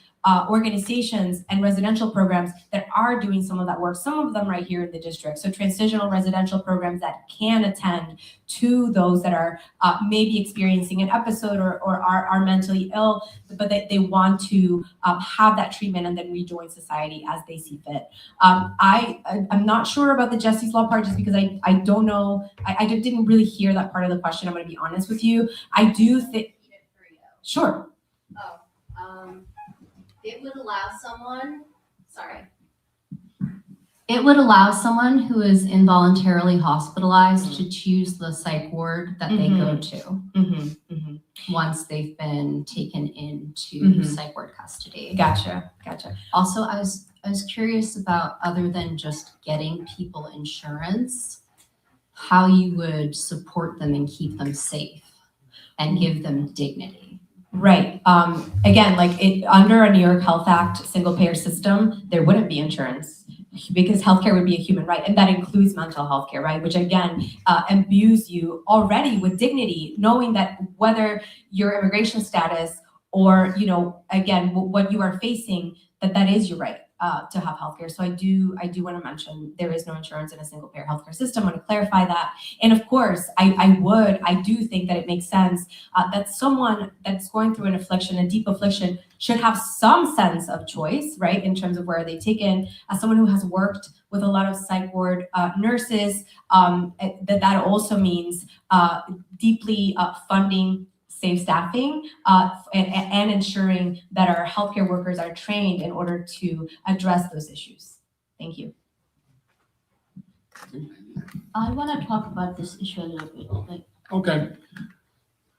organizations and residential programs that are doing some of that work, some of them right here in the district. So transitional residential programs that can attend to those that are maybe experiencing an episode or are mentally ill, but they want to have that treatment and then rejoin society as they see fit. I'm not sure about the Jesse's Law part, just because I don't know, I didn't really hear that part of the question. I'm going to be honest with you. I do think. Sure. It would allow someone, sorry. It would allow someone who is involuntarily hospitalized to choose the psych ward that they go to once they've been taken into psych ward custody. Gotcha. Also, I was curious about, other than just getting people insurance, how you would support them and keep them safe and give them dignity. Right. Again, under a New York Health Act single payer system, there wouldn't be insurance because healthcare would be a human right, and that includes mental health care, right? Which again imbues you already with dignity, knowing that whether your immigration status or again what you are facing, that is your right to have healthcare. So I do want to mention there is no insurance in a single payer healthcare system. I want to clarify that. And of course, I do think that it makes sense that someone that's going through an affliction, a deep affliction, should have some sense of choice, right? In terms of where they taken. As someone who has worked with a lot of psych ward nurses, that also means deeply funding safe staffing and ensuring that our healthcare workers are trained in order to address those issues. Thank you. I want to talk about this issue a little bit. Okay.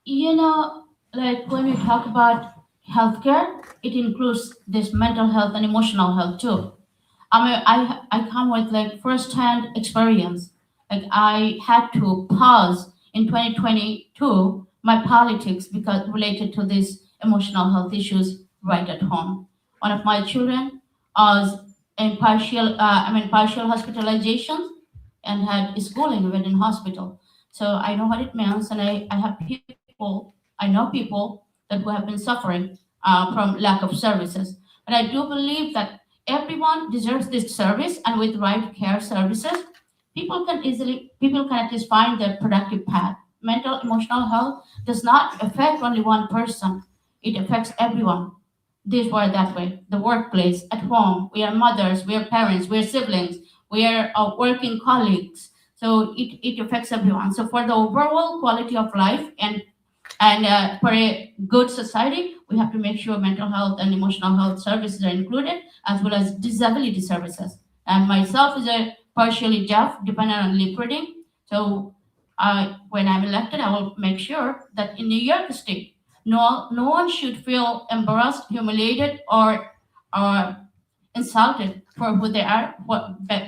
When we talk about healthcare, it includes this mental health and emotional health too. I come with first-hand experience. I had to pause in 2022 my politics because related to these emotional health issues right at home. One of my children was in partial hospitalization and had schooling even in hospital. So I know what it means, and I know people that who have been suffering from lack of services. But I do believe that everyone deserves this service, and with right care services, people can at least find their productive path. Mental emotional health does not affect only one person. It affects everyone. This or that way. The workplace, at home, we are mothers, we are parents, we are siblings, we are working colleagues. So it affects everyone. So for the overall quality of life and for a good society, we have to make sure mental health and emotional health services are included, as well as disability services. And myself is a partially deaf, dependent on lip reading. So when I'm elected, I will make sure that in New York State, no one should feel embarrassed, humiliated, or insulted for who they are,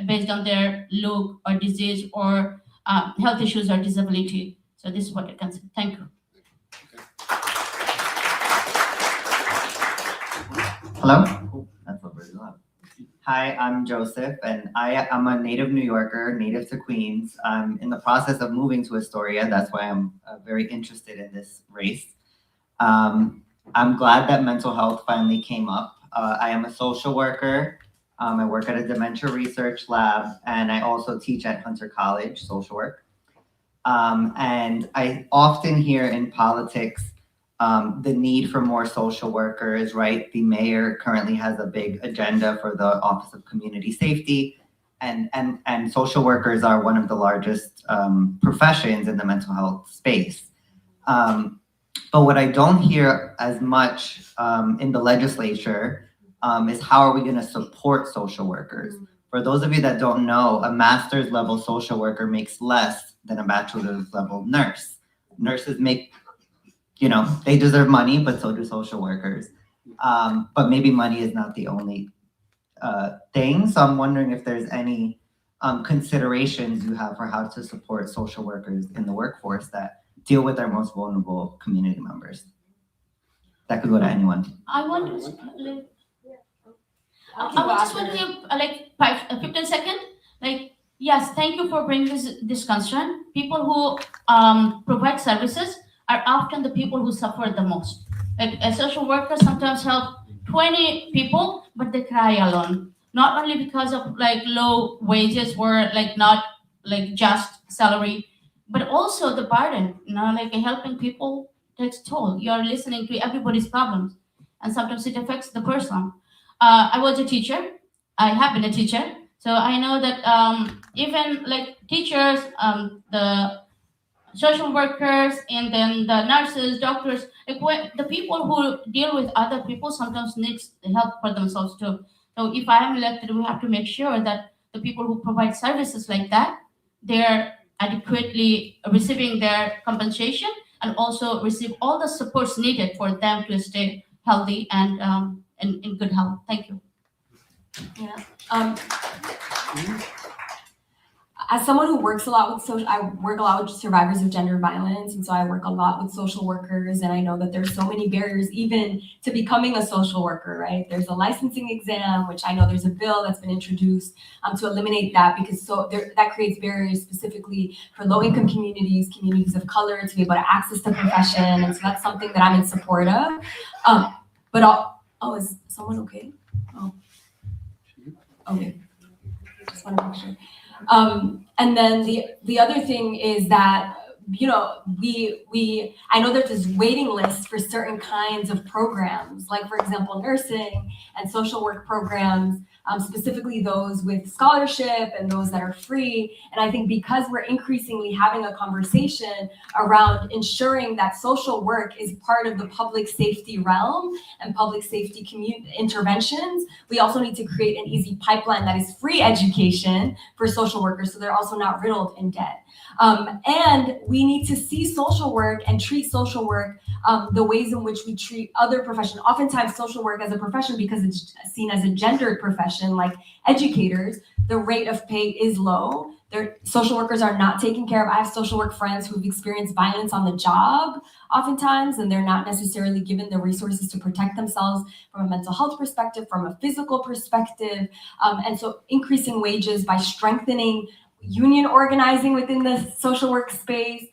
based on their look or disease or health issues or disability. So this is what I can say. Thank you. Hello? That's what we're doing. Hi, I'm Joseph, and I'm a native New Yorker, native to Queens. I'm in the process of moving to Astoria. That's why I'm very interested in this race. I'm glad that mental health finally came up. I am a social worker. I work at a dementia research lab, and I also teach at Hunter College, social work. And I often hear in politics the need for more social workers, right? The mayor currently has a big agenda for the Office of Community Safety, and social workers are one of the largest professions in the mental health space. But what I don't hear as much in the legislature is how are we going to support social workers? For those of you that don't know, a master's level social worker makes less than a bachelor's level nurse. Nurses make, they deserve money, but so do social workers. But maybe money is not the only thing. So I'm wondering if there's any considerations you have for how to support social workers in the workforce that deal with their most vulnerable community members. That could go to anyone. I want to just want to give 15 seconds. Yes, thank you for bringing this concern. People who provide services are often the people who suffer the most. A social worker sometimes help 20 people, but they cry alone. Not only because of low wages or not just salary, but also the burden. Helping people takes toll. You are listening to everybody's problems, and sometimes it affects the person. I was a teacher. I have been a teacher, so I know that even teachers, the social workers, and then the nurses, doctors, the people who deal with other people sometimes need help for themselves too. So if I am elected, we have to make sure that the people who provide services like that, they're adequately receiving their compensation and also receive all the supports needed for them to stay healthy and in good health. Thank you. As someone who works a lot with I work a lot with survivors of gender violence, and so I work a lot with social workers, and I know that there's so many barriers even to becoming a social worker, right? There's a licensing exam, which I know there's a bill that's been introduced to eliminate that, because that creates barriers specifically for low-income communities, communities of color, to be able to access the profession, and so that's something that I'm in support of. Is someone okay? Oh, okay. Just want to make sure. And then the other thing is that, you know, I know there's this waiting list for certain kinds of programs, like for example, nursing and social work programs, specifically those with scholarship and those that are free. And I think because we're increasingly having a conversation around ensuring that social work is part of the public safety realm and public safety interventions, we also need to create an easy pipeline that is free education for social workers, so they're also not riddled in debt. And we need to see social work and treat social work the ways in which we treat other professions. Oftentimes social work as a profession, because it's seen as a gendered profession, like educators, the rate of pay is low. Social workers are not taken care of. I have social work friends who've experienced violence on the job oftentimes, and they're not necessarily given the resources to protect themselves from a mental health perspective, from a physical perspective. And so increasing wages by strengthening union organizing within the social work space,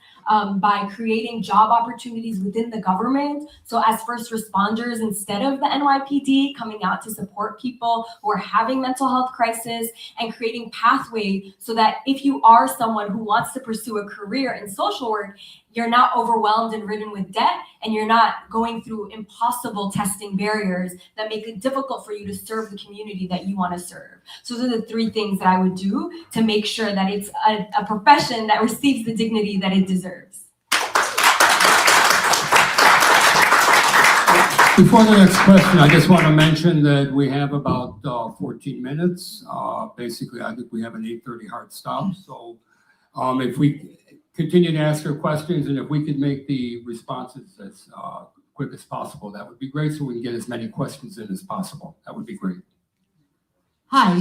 by creating job opportunities within the government. So as first responders, instead of the NYPD coming out to support people who are having mental health crisis, and creating pathway so that if you are someone who wants to pursue a career in social work, you're not overwhelmed and ridden with debt, and you're not going through impossible testing barriers that make it difficult for you to serve the community that you want to serve. So those are the three things that I would do to make sure that it's a profession that receives the dignity that it deserves. Before the next question, I just want to mention that we have about 14 minutes. Basically, I think we have an 8:30 hard stop. So if we continue to ask your questions, and if we could make the responses as quick as possible, that would be great, so we can get as many questions in as possible. That would be great. Hi,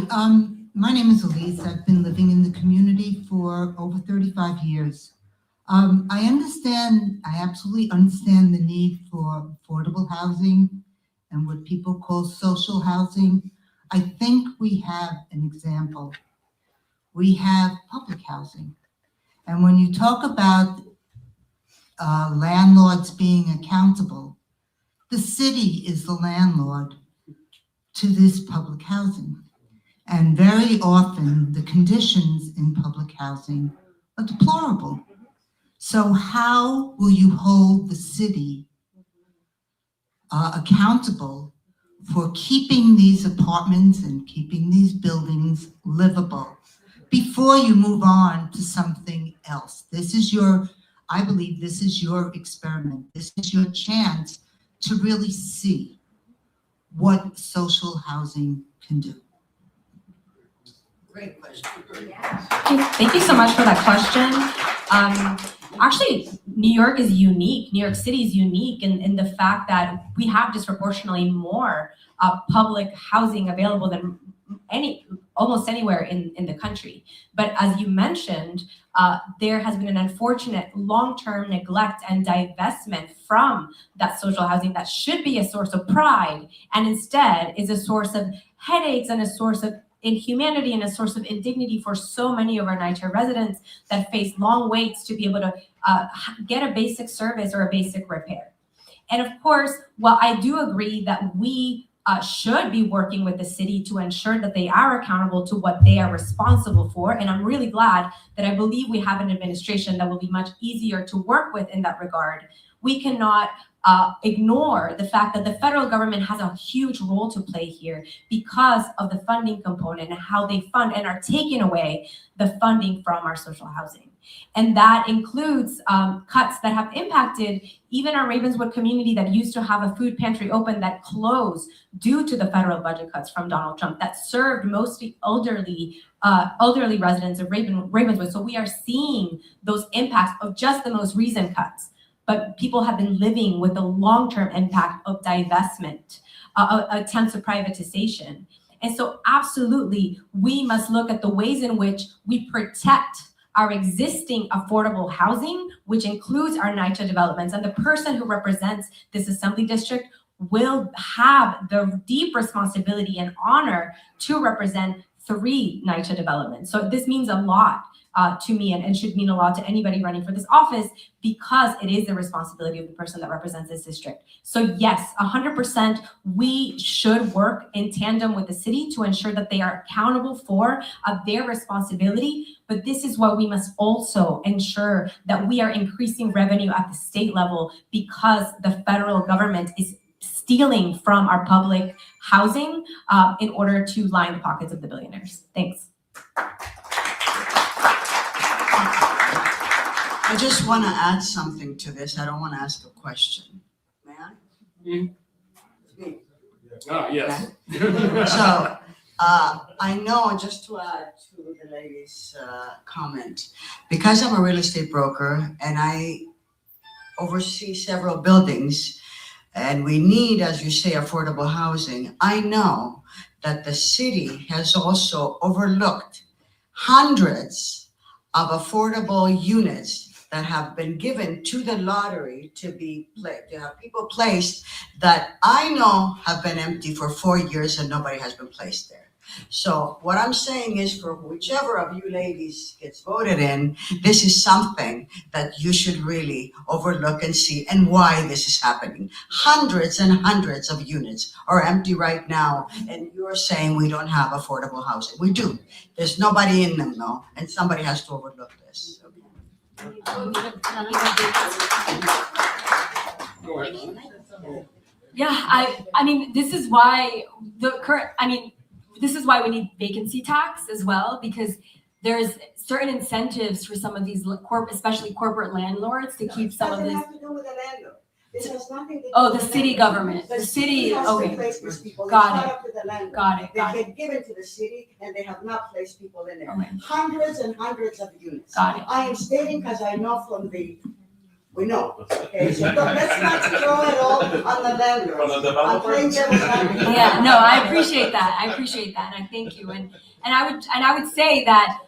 my name is Elise. I've been living in the community for over 35 years. I absolutely understand the need for affordable housing and what people call social housing. I think we have an example. We have public housing. And when you talk about landlords being accountable, the city is the landlord to this public housing. And very often the conditions in public housing are deplorable. So how will you hold the city accountable for keeping these apartments and keeping these buildings livable before you move on to something else? I believe this is your experiment. This is your chance to really see what social housing can do. Great question. Thank you so much for that question. Actually, New York is unique. New York City is unique in the fact that we have disproportionately more public housing available than almost anywhere in the country. But as you mentioned, there has been an unfortunate long-term neglect and divestment from that social housing that should be a source of pride, and instead is a source of headaches and a source of inhumanity and a source of indignity for so many of our NYCHA residents that face long waits to be able to get a basic service or a basic repair. And of course, while I do agree that we should be working with the city to ensure that they are accountable to what they are responsible for, and I'm really glad that I believe we have an administration that will be much easier to work with in that regard, we cannot ignore the fact that the federal government has a huge role to play here because of the funding component and how they fund and are taking away the funding from our social housing. And that includes cuts that have impacted even our Ravenswood community that used to have a food pantry open that closed due to the federal budget cuts from Donald Trump that served mostly elderly residents of Ravenswood. So we are seeing those impacts of just the most recent cuts. But people have been living with the long-term impact of divestment, attempts of privatization. And so absolutely, we must look at the ways in which we protect our existing affordable housing, which includes our NYCHA developments. And the person who represents this assembly district will have the deep responsibility and honor to represent 3 NYCHA developments. So this means a lot to me and should mean a lot to anybody running for this office because it is the responsibility of the person that represents this district. So yes, 100%, we should work in tandem with the city to ensure that they are accountable for their responsibility. But this is why we must also ensure that we are increasing revenue at the state level because the federal government is stealing from our public housing in order to line the pockets of the billionaires. Thanks. I just want to add something to this. I don't want to ask a question. May I? Me. Yes. So, I know, just to add to the lady's comment, because I'm a real estate broker and I oversee several buildings, and we need, as you say, affordable housing, I know that the city has also overlooked hundreds of affordable units that have been given to the lottery to have people placed that I know have been empty for 4 years and nobody has been placed there. So what I'm saying is, for whichever of you ladies gets voted in, this is something that you should really overlook and see, and why this is happening. Hundreds and hundreds of units are empty right now, and you're saying we don't have affordable housing. We do. There's nobody in them though, and somebody has to overlook this. Go ahead. Yeah, I mean, this is why we need vacancy tax as well, because there's certain incentives for some of these especially corporate landlords to keep some of this. It doesn't have to do with the landlord. This has nothing to do Oh, with the the city landlord. government, the The city, has to okay. place these people. Got It's it. not up to the landlord. Got it, They got it. get given to the city and they have not placed people in there. Okay. Hundreds and hundreds of units. Got it. I am stating because I know we know, okay? So let's not throw it all on the landlord. I'm playing devil's advocate. Yeah, no, I appreciate that. And I thank you. And I would say that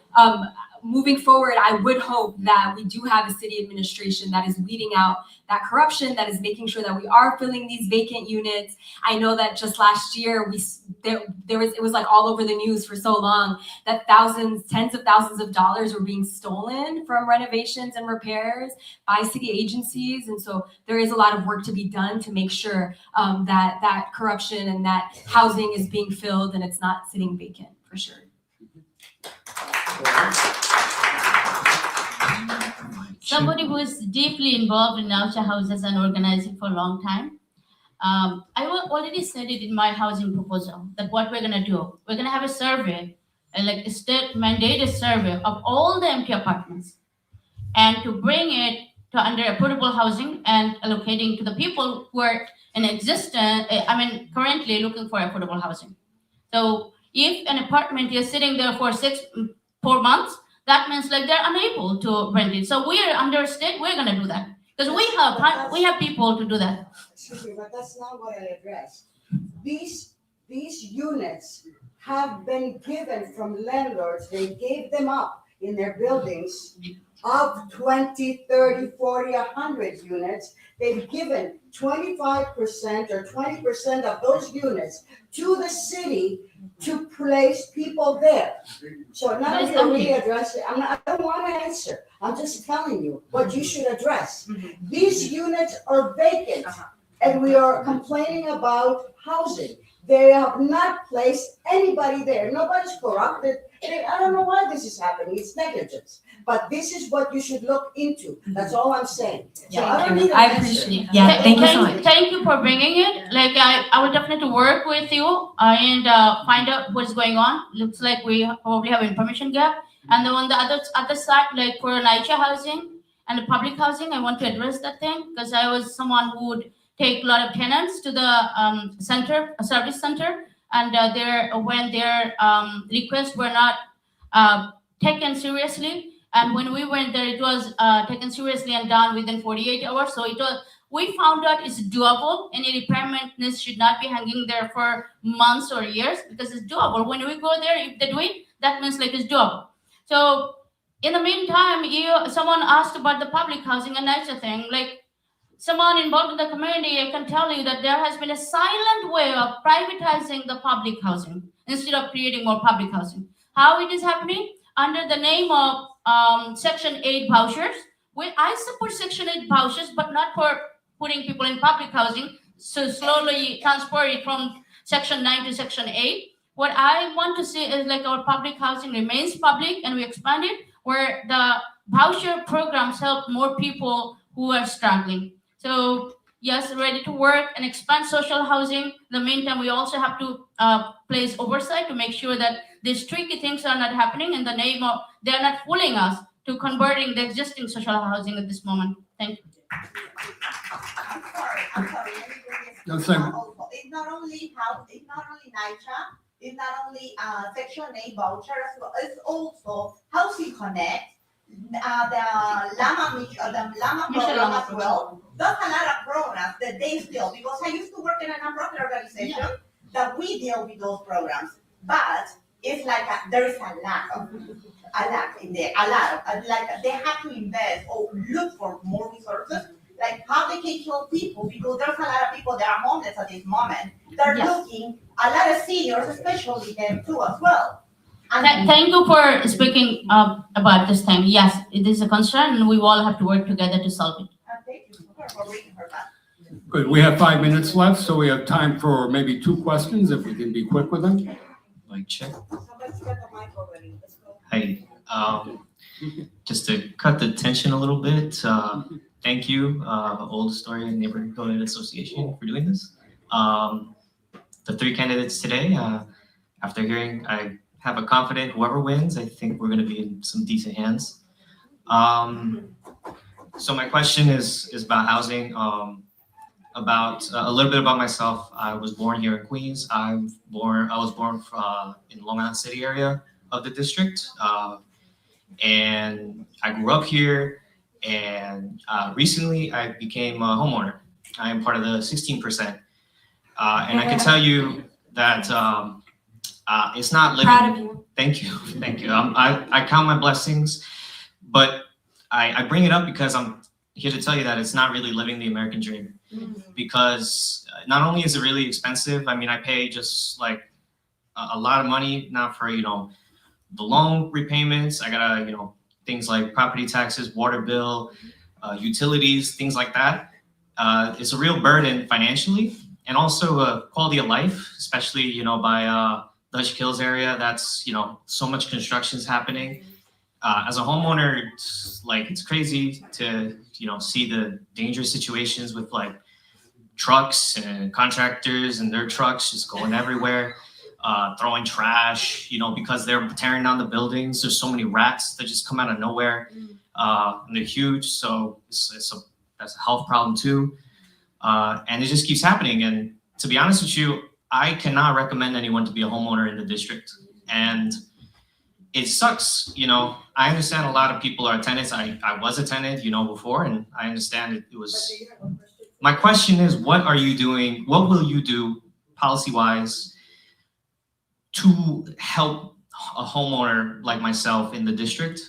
moving forward, I would hope that we do have a city administration that is weeding out that corruption, that is making sure that we are filling these vacant units. I know that just last year it was like all over the news for so long that tens of thousands of dollars were being stolen from renovations and repairs by city agencies. And so there is a lot of work to be done to make sure that corruption and that housing is being filled and it's not sitting vacant, for sure. Somebody who is deeply involved in NYCHA houses and organizing for a long time. I already said it in my housing proposal that what we're gonna do, we're gonna have a survey, like a state mandated survey of all the empty apartments, and to bring it to under affordable housing and allocating to the people who are currently looking for affordable housing. So if an apartment is sitting there for 4 months, that means like they're unable to rent it. So we are under state, we're gonna do that. Because we have people to do that. Excuse me, but that's not what I addressed. These units have been given from landlords. They gave them up in their buildings of 20, 30, 40, 100 units. They've given 25% or 20% of those units to the city to place people there. So now Yes, you're really addressing, I don't want to answer. I'm just telling you what you should address. These units are vacant and we are complaining about housing. They have not placed anybody there. Nobody's corrupted. I don't know why this is happening. It's negligence. But this is what you should look into. That's all I'm saying. So I don't need an I answer. appreciate it. Yeah, thank you so much. Thank you for bringing it. Like I will definitely work with you and find out what's going on. Looks like we probably have information gap. And then on the other side, like for NYCHA housing and the public housing, I want to address that thing because I was someone who would take a lot of tenants to the service center, and when their requests were not taken seriously. And when we went there, it was taken seriously and done within 48 hours. So we found out it's doable. Any repair maintenance should not be hanging there for months or years because it's doable. When we go there, if they do it, that means like it's doable. So in the meantime, someone asked about the public housing, a nicer thing. Like someone involved in the community, I can tell you that there has been a silent way of privatizing the public housing instead of creating more public housing. How it is happening? Under the name of Section 8 vouchers. I support Section 8 vouchers, but not for putting people in public housing, so slowly transfer it from Section 9 to Section 8. What I want to see is like our public housing remains public and we expand it, where the voucher programs help more people who are struggling. So yes, ready to work and expand social housing. In the meantime, we also have to place oversight to make sure that these tricky things are not happening in the name of, they're not fooling us to converting the existing social housing at this moment. Thank you. I'm sorry. No, sir. It's not only NYCHA, it's not only Section 8 voucher as well. It's also Housing Connect, the Lama program as well. There's a lot of programs that they still, because I used to work in a nonprofit organization that we deal with those programs, but it's like there is a lot in there, like they have to invest or look for more resources, like how they can help people, because there's a lot of people that are homeless at this moment. They're looking, a lot of seniors, especially them too as well. And thank you for speaking about this time. Yes, it is a concern and we all have to work together to solve it. thank you for bringing her back. Good, we have 5 minutes left, so we have time for maybe 2 questions, if we can be quick with them. Mic check. Somebody's got the mic already. Let's go. Hi. Just to cut the tension a little bit, thank you, Old Astoria Neighborhood Association, for doing this. The 3 candidates today, after hearing, I have a confident whoever wins, I think we're going to be in some decent hands. So my question is about housing. About a little bit about myself. I was born here in Queens. I was born in Long Island City area of the district, and I grew up here. And recently, I became a homeowner. I am part of the 16%, and I can tell you that it's not living. Proud of you. Thank you, thank you. I count my blessings, but I bring it up because I'm here to tell you that it's not really living the American dream. Because not only is it really expensive, I mean, I pay just like a lot of money now for, the loan repayments. I gotta, things like property taxes, water bill, utilities, things like that. It's a real burden financially, and also quality of life, especially, by Dutch Kills area. That's, so much construction is happening. As a homeowner, it's crazy to, see the dangerous situations with like trucks and contractors and their trucks just going everywhere, throwing trash, because they're tearing down the buildings. There's so many rats that just come out of nowhere, and they're huge. So that's a health problem too. And it just keeps happening. And to be honest with you, I cannot recommend anyone to be a homeowner in the district. And it sucks, I understand a lot of people are tenants. I was a tenant, before, and I understand it was. My question is, what are you doing? What will you do policy-wise to help a homeowner like myself in the district,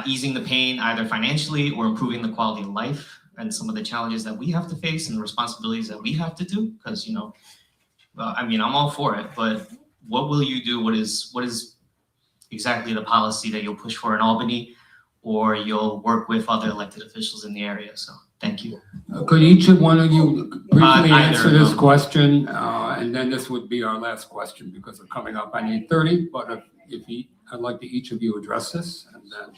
easing the pain either financially or improving the quality of life and some of the challenges that we have to face and the responsibilities that we have to do? Because, I'm all for it, but what will you do? What is exactly the policy that you'll push for in Albany, or you'll work with other elected officials in the area? So thank you. Could each one of you briefly answer this either. question, and then this would be our last question because we're coming up on 8:30. But I'd like to each of you address this, and then.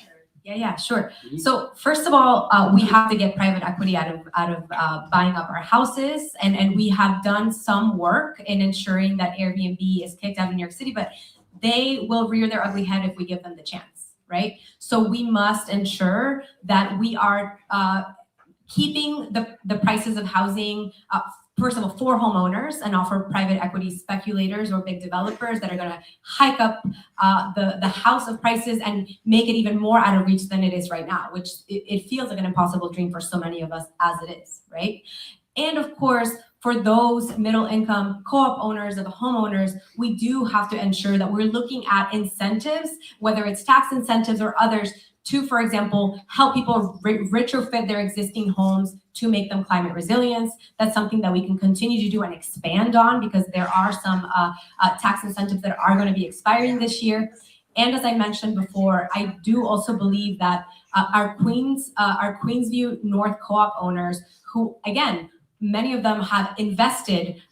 Yeah, sure. So first of all, we have to get private equity out of buying up our houses, and we have done some work in ensuring that Airbnb is kicked out of New York City. But they will rear their ugly head if we give them the chance, right? So we must ensure that we are keeping the prices of housing, first of all, for homeowners and not for private equity speculators or big developers that are going to hike up the house of prices and make it even more out of reach than it is right now, which it feels like an impossible dream for so many of us as it is, right? And of course, for those middle income co-op owners or the homeowners, we do have to ensure that we're looking at incentives, whether it's tax incentives or others, to, for example, help people retrofit their existing homes to make them climate resilient. That's something that we can continue to do and expand on, because there are some tax incentives that are going to be expiring this year. And as I mentioned before, I do also believe that our Queensview North co-op owners, who, again, many of them have invested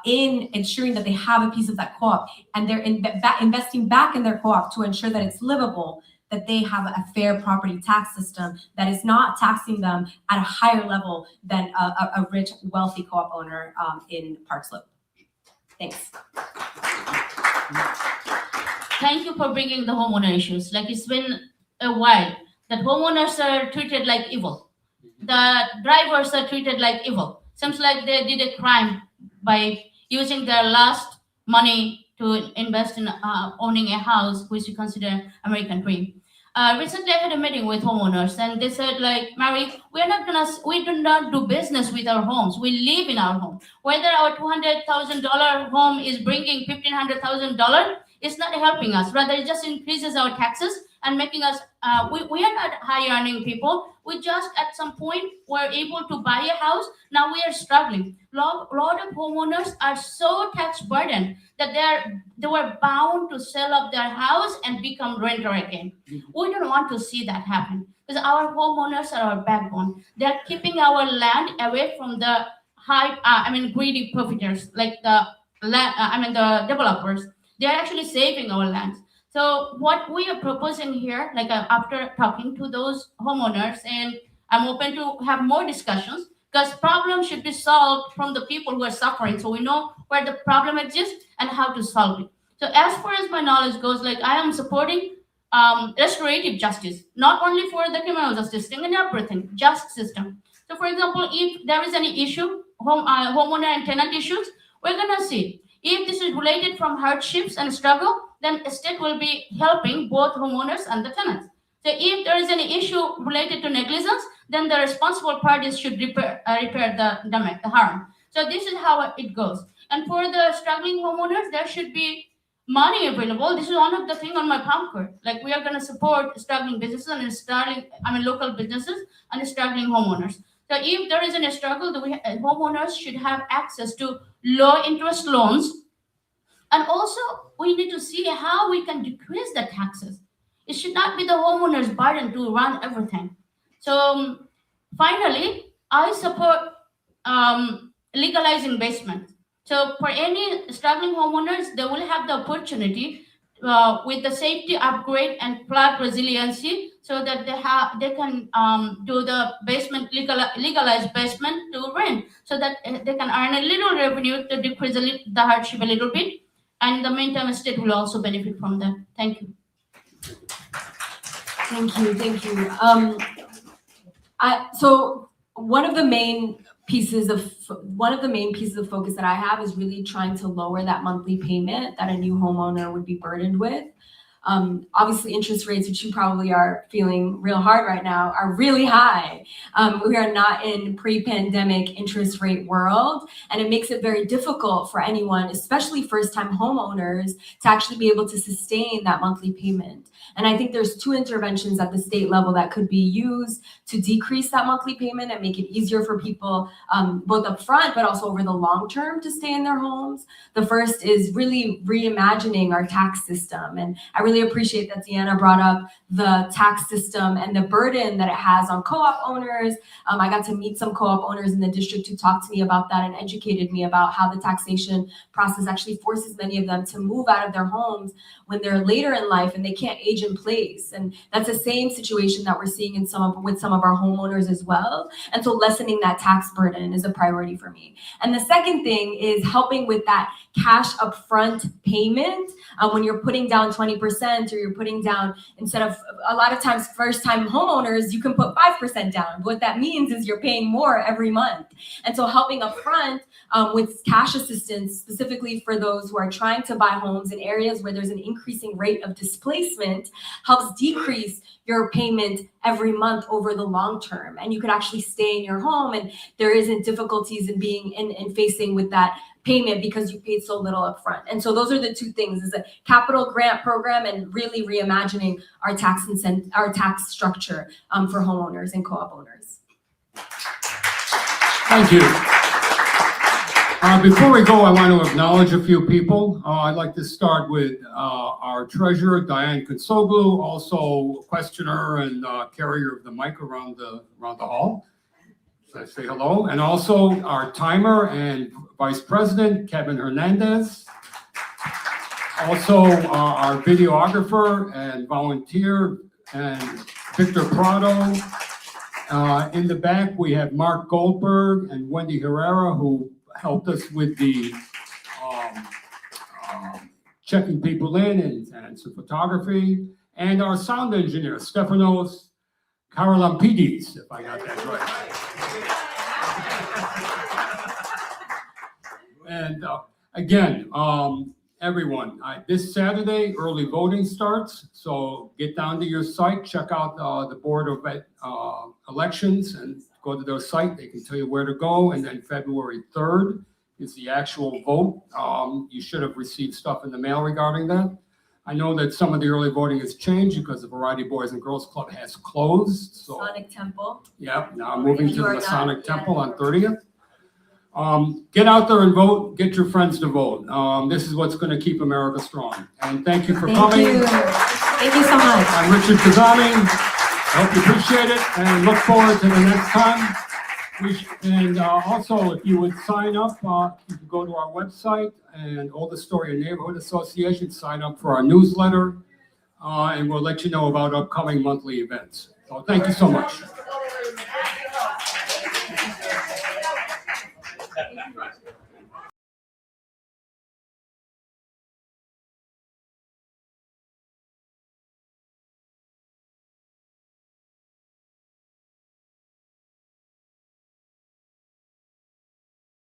in ensuring that they have a piece of that co-op, and they're investing back in their co-op to ensure that it's livable, that they have a fair property tax system that is not taxing them at a higher level than a rich, wealthy co-op owner in Park Slope. Thanks. Thank you for bringing the homeowner issues. Like, it's been a while that homeowners are treated like evil. The drivers are treated like evil. Seems like they did a crime by using their last money to invest in owning a house, which you consider American dream. Recently, I had a meeting with homeowners, and they said, like, Mary, we do not do business with our homes. We live in our home. Whether our $200,000 home is bringing $1,500,000, it's not helping us. Rather, it just increases our taxes and making us, we are not high earning people. We just at some point were able to buy a house. Now we are struggling. Lot of homeowners are so tax burdened that they were bound to sell up their house and become renter again. We don't want to see that happen, because our homeowners are our backbone. They're keeping our land away from the greedy profiteers, like the developers. They're actually saving our land. So what we are proposing here, like after talking to those homeowners, and I'm open to have more discussions, because problems should be solved from the people who are suffering, so we know where the problem exists and how to solve it. So as far as my knowledge goes, like, I am supporting restorative justice, not only for the criminal justice system and everything, just system. So for example, if there is any issue, homeowner and tenant issues, we're gonna see. If this is related from hardships and struggle, then the state will be helping both homeowners and the tenants. So if there is any issue related to negligence, then the responsible parties should repair the damage, the harm. So this is how it goes. And for the struggling homeowners, there should be money available. This is one of the things on my pamphlet. Like, we are going to support struggling businesses and local businesses and struggling homeowners. So if there is any struggle, homeowners should have access to low interest loans. And also, we need to see how we can decrease the taxes. It should not be the homeowner's burden to run everything. So finally, I support legalizing basement. So for any struggling homeowners, they will have the opportunity with the safety upgrade and flood resiliency, so that they can do the basement, legalized basement to rent, so that they can earn a little revenue to decrease the hardship a little bit. And in the meantime, state will also benefit from that. Thank you. Thank you. So one of the main pieces of focus that I have is really trying to lower that monthly payment that a new homeowner would be burdened with. Obviously, interest rates, which you probably are feeling real hard right now, are really high. We are not in pre-pandemic interest rate world, and it makes it very difficult for anyone, especially first-time homeowners, to actually be able to sustain that monthly payment. And I think there's two interventions at the state level that could be used to decrease that monthly payment and make it easier for people, both up front, but also over the long term, to stay in their homes. The first is really reimagining our tax system. And I really appreciate that Deanna brought up the tax system and the burden that it has on co-op owners. I got to meet some co-op owners in the district who talked to me about that and educated me about how the taxation process actually forces many of them to move out of their homes when they're later in life and they can't age in place. And that's the same situation that we're seeing with some of our homeowners as well. And so lessening that tax burden is a priority for me. And the second thing is helping with that cash upfront payment. When you're putting down 20% or you're putting down, instead of a lot of times first time homeowners, you can put 5% down. What that means is you're paying more every month. And so helping upfront with cash assistance, specifically for those who are trying to buy homes in areas where there's an increasing rate of displacement, helps decrease your payment every month over the long term. And you could actually stay in your home and there isn't difficulties in being in facing with that payment because you paid so little upfront. And so those are the two things, is a capital grant program and really reimagining our tax structure for homeowners and co-op owners. Thank you. Before we go, I want to acknowledge a few people. I'd like to start with our treasurer, Diane Consoglu, also questioner and carrier of the mic around the hall. So I say hello. And also our timer and vice president, Kevin Hernandez. Also our videographer and volunteer, and Victor Prado. In the back, we have Mark Goldberg and Wendy Herrera, who helped us with the checking people in and some photography. And our sound engineer, Stefanos Karalampidis, if I got that right. And again, everyone, this Saturday, early voting starts. So get down to your site, check out the Board of Elections and go to their site. They can tell you where to go. And then February 3rd is the actual vote. You should have received stuff in the mail regarding that. I know that some of the early voting has changed because the Variety Boys and Girls Club has closed. So, Masonic Temple. Yep, now moving to the Masonic not, Temple on 30th. Get out there and vote. Get your friends to vote. This is what's going to keep America strong. And thank you for coming. Thank you so much. I'm Richard Kazami. I hope you appreciate it and look forward to the next time. And also, if you would sign up, you can go to our website and Old Astoria Neighborhood Association, sign up for our newsletter, and we'll let you know about upcoming monthly events. So thank you so much.